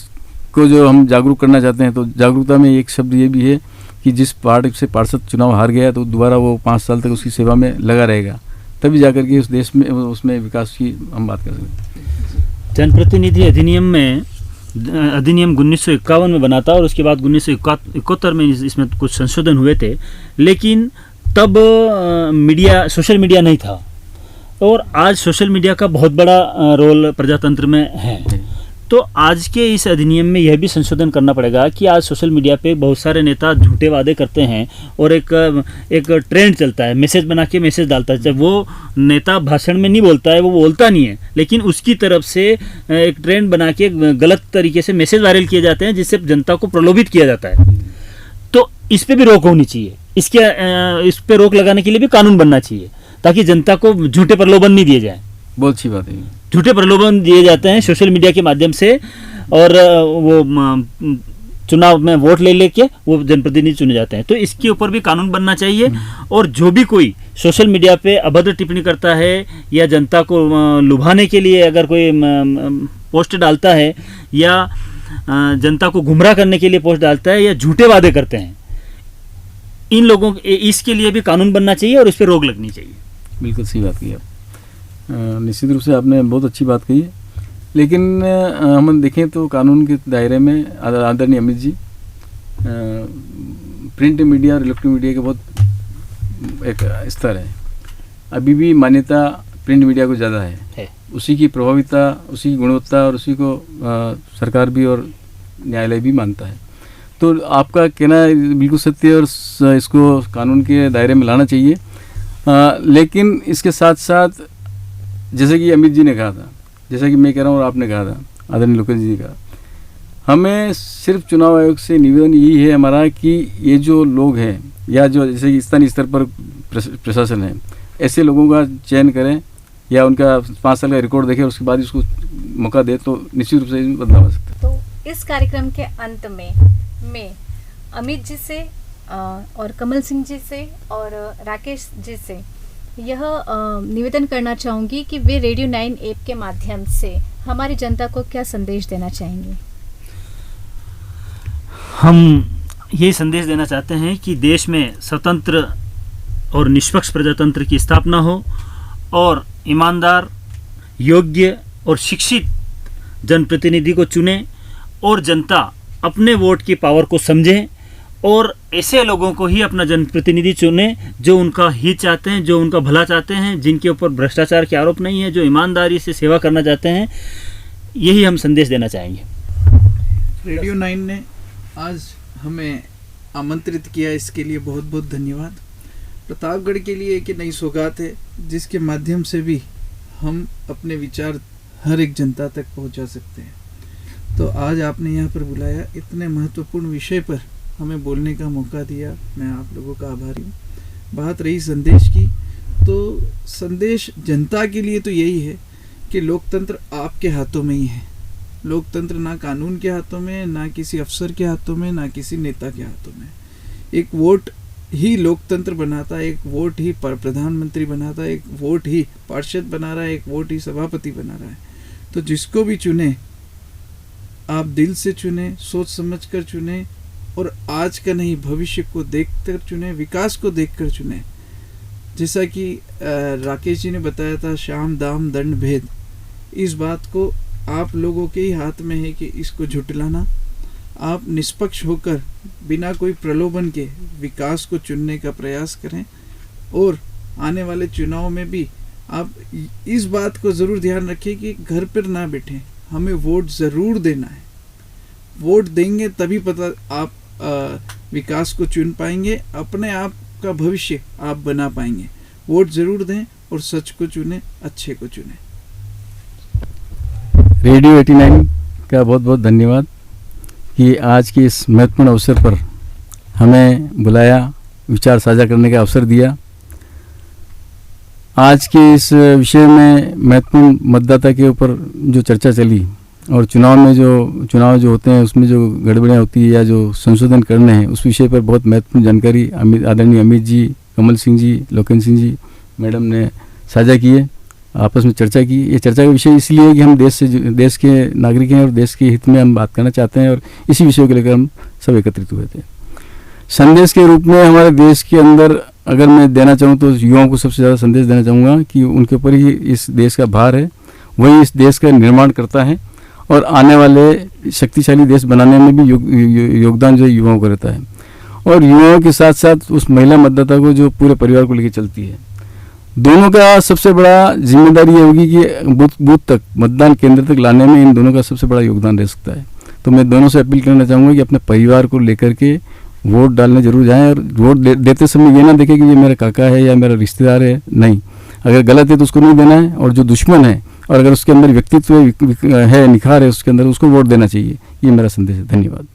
को जो हम जागरूक करना चाहते हैं, तो जागरूकता में एक शब्द ये भी है कि जिस पार्टी से पार्षद चुनाव हार गया तो दोबारा वो 5 साल तक उसकी सेवा में लगा रहेगा, तभी जाकर के उस देश में उसमें विकास की हम बात कर सकते हैं। जनप्रतिनिधि अधिनियम में अधिनियम 1951 में बना था और उसके बाद 1971 में इसमें कुछ संशोधन हुए थे, लेकिन तब मीडिया, सोशल मीडिया नहीं था। और आज सोशल मीडिया का बहुत बड़ा रोल प्रजातंत्र में है। तो आज के इस अधिनियम में यह भी संशोधन करना पड़ेगा कि आज सोशल मीडिया पे बहुत सारे नेता झूठे वादे करते हैं और एक ट्रेंड चलता है, मैसेज बना के मैसेज डालता है। वो नेता भाषण में नहीं बोलता है, वो बोलता नहीं है, लेकिन उसकी तरफ से एक ट्रेंड बना के गलत तरीके से मैसेज वायरल किए जाते हैं, जिससे जनता को प्रलोभित किया जाता है। तो इस पर भी रोक होनी चाहिए। इस पर रोक लगाने के लिए भी कानून बनना चाहिए, ताकि जनता को झूठे प्रलोभन नहीं दिए जाए। बहुत अच्छी बात है। झूठे प्रलोभन दिए जाते हैं सोशल मीडिया के माध्यम से, और वो चुनाव में वोट ले लेके वो जनप्रतिनिधि चुने जाते हैं। तो इसके ऊपर भी कानून बनना चाहिए। और जो भी कोई सोशल मीडिया पे अभद्र टिप्पणी करता है या जनता को लुभाने के लिए अगर कोई पोस्ट डालता है या जनता को गुमराह करने के लिए पोस्ट डालता है या झूठे वादे करते हैं, इन लोगों इसके लिए भी कानून बनना चाहिए और इस पर रोक लगनी चाहिए। बिल्कुल सही बात कही आप। निश्चित रूप से आपने बहुत अच्छी बात कही है, लेकिन हम देखें तो कानून के दायरे में आदरणीय अमित जी प्रिंट मीडिया और इलेक्ट्रॉनिक मीडिया का बहुत एक स्तर है। अभी भी मान्यता प्रिंट मीडिया को ज़्यादा है। उसी की प्रभाविता, उसी की गुणवत्ता और उसी को सरकार भी और न्यायालय भी मानता है। तो आपका कहना बिल्कुल सत्य है और इसको कानून के दायरे में लाना चाहिए। लेकिन इसके साथ साथ जैसे कि अमित जी ने कहा था, जैसा कि मैं कह रहा हूँ और आपने कहा था, आदरणीय लोकेश जी ने कहा, हमें सिर्फ चुनाव आयोग से निवेदन यही है हमारा कि ये जो लोग हैं या जो जैसे कि स्थानीय स्तर पर प्रशासन है, ऐसे लोगों का चयन करें या उनका 5 साल का रिकॉर्ड देखें, उसके बाद उसको मौका दे तो निश्चित रूप से इसमें बदलाव आ सकता है। तो इस कार्यक्रम के अंत में मैं अमित जी से और कमल सिंह जी से और राकेश जी से यह निवेदन करना चाहूँगी कि वे रेडियो 9 ऐप के माध्यम से हमारी जनता को क्या संदेश देना चाहेंगे। हम ये संदेश देना चाहते हैं कि देश में स्वतंत्र और निष्पक्ष प्रजातंत्र की स्थापना हो और ईमानदार, योग्य और शिक्षित जनप्रतिनिधि को चुने और जनता अपने वोट की पावर को समझे और ऐसे लोगों को ही अपना जनप्रतिनिधि चुने जो उनका हित चाहते हैं, जो उनका भला चाहते हैं, जिनके ऊपर भ्रष्टाचार के आरोप नहीं है, जो ईमानदारी से सेवा करना चाहते हैं। यही हम संदेश देना चाहेंगे। रेडियो 9 ने आज हमें आमंत्रित किया, इसके लिए बहुत बहुत धन्यवाद। प्रतापगढ़ के लिए एक नई सौगात है जिसके माध्यम से भी हम अपने विचार हर एक जनता तक पहुंचा सकते हैं। तो आज आपने यहाँ पर बुलाया, इतने महत्वपूर्ण विषय पर हमें बोलने का मौका दिया, मैं आप लोगों का आभारी हूँ। बात रही संदेश की, तो संदेश जनता के लिए तो यही है कि लोकतंत्र आपके हाथों में ही है। लोकतंत्र ना कानून के हाथों में, ना किसी अफसर के हाथों में, ना किसी नेता के हाथों में। एक वोट ही लोकतंत्र बनाता है, एक वोट ही प्रधानमंत्री बनाता है, एक वोट ही पार्षद बना रहा है, एक वोट ही सभापति बना रहा है। तो जिसको भी चुने आप दिल से चुने, सोच समझ कर चुने और आज का नहीं भविष्य को देखकर चुने, विकास को देखकर चुने। जैसा कि राकेश जी ने बताया था, शाम दाम दंड भेद, इस बात को आप लोगों के ही हाथ में है कि इसको झुटलाना। आप निष्पक्ष होकर बिना कोई प्रलोभन के विकास को चुनने का प्रयास करें और आने वाले चुनाव में भी आप इस बात को ज़रूर ध्यान रखें कि घर पर ना बैठें, हमें वोट ज़रूर देना है। वोट देंगे तभी पता आप विकास को चुन पाएंगे, अपने आप का भविष्य आप बना पाएंगे। वोट ज़रूर दें और सच को चुने, अच्छे को चुने। रेडियो 89 का बहुत बहुत धन्यवाद कि आज के इस महत्वपूर्ण अवसर पर हमें बुलाया, विचार साझा करने का अवसर दिया। आज के इस विषय में महत्वपूर्ण मतदाता के ऊपर जो चर्चा चली, और चुनाव जो होते हैं उसमें जो गड़बड़ियाँ होती है या जो संशोधन करने हैं उस विषय पर बहुत महत्वपूर्ण जानकारी आदरणीय अमित जी, कमल सिंह जी, लोकेन्द्र सिंह जी मैडम ने साझा की है, आपस में चर्चा की। ये चर्चा का विषय इसलिए है कि हम देश के नागरिक हैं और देश के हित में हम बात करना चाहते हैं और इसी विषय को लेकर हम सब एकत्रित हुए थे। संदेश के रूप में हमारे देश के अंदर अगर मैं देना चाहूँ तो युवाओं को सबसे ज़्यादा संदेश देना चाहूँगा कि उनके ऊपर ही इस देश का भार है, वही इस देश का निर्माण करता है और आने वाले शक्तिशाली देश बनाने में भी योगदान जो है युवाओं का रहता है। और युवाओं के साथ साथ उस महिला मतदाता को जो पूरे परिवार को लेकर चलती है, दोनों का सबसे बड़ा जिम्मेदारी ये होगी कि बूथ तक, मतदान केंद्र तक लाने में इन दोनों का सबसे बड़ा योगदान रह सकता है। तो मैं दोनों से अपील करना चाहूँगा कि अपने परिवार को लेकर के वोट डालने जरूर जाएं और वोट देते समय ये ना देखें कि ये मेरा काका है या मेरा रिश्तेदार है, नहीं, अगर गलत है तो उसको नहीं देना है, और जो दुश्मन है और अगर उसके अंदर व्यक्तित्व है, निखार है उसके अंदर, उसको वोट देना चाहिए। ये मेरा संदेश है। धन्यवाद।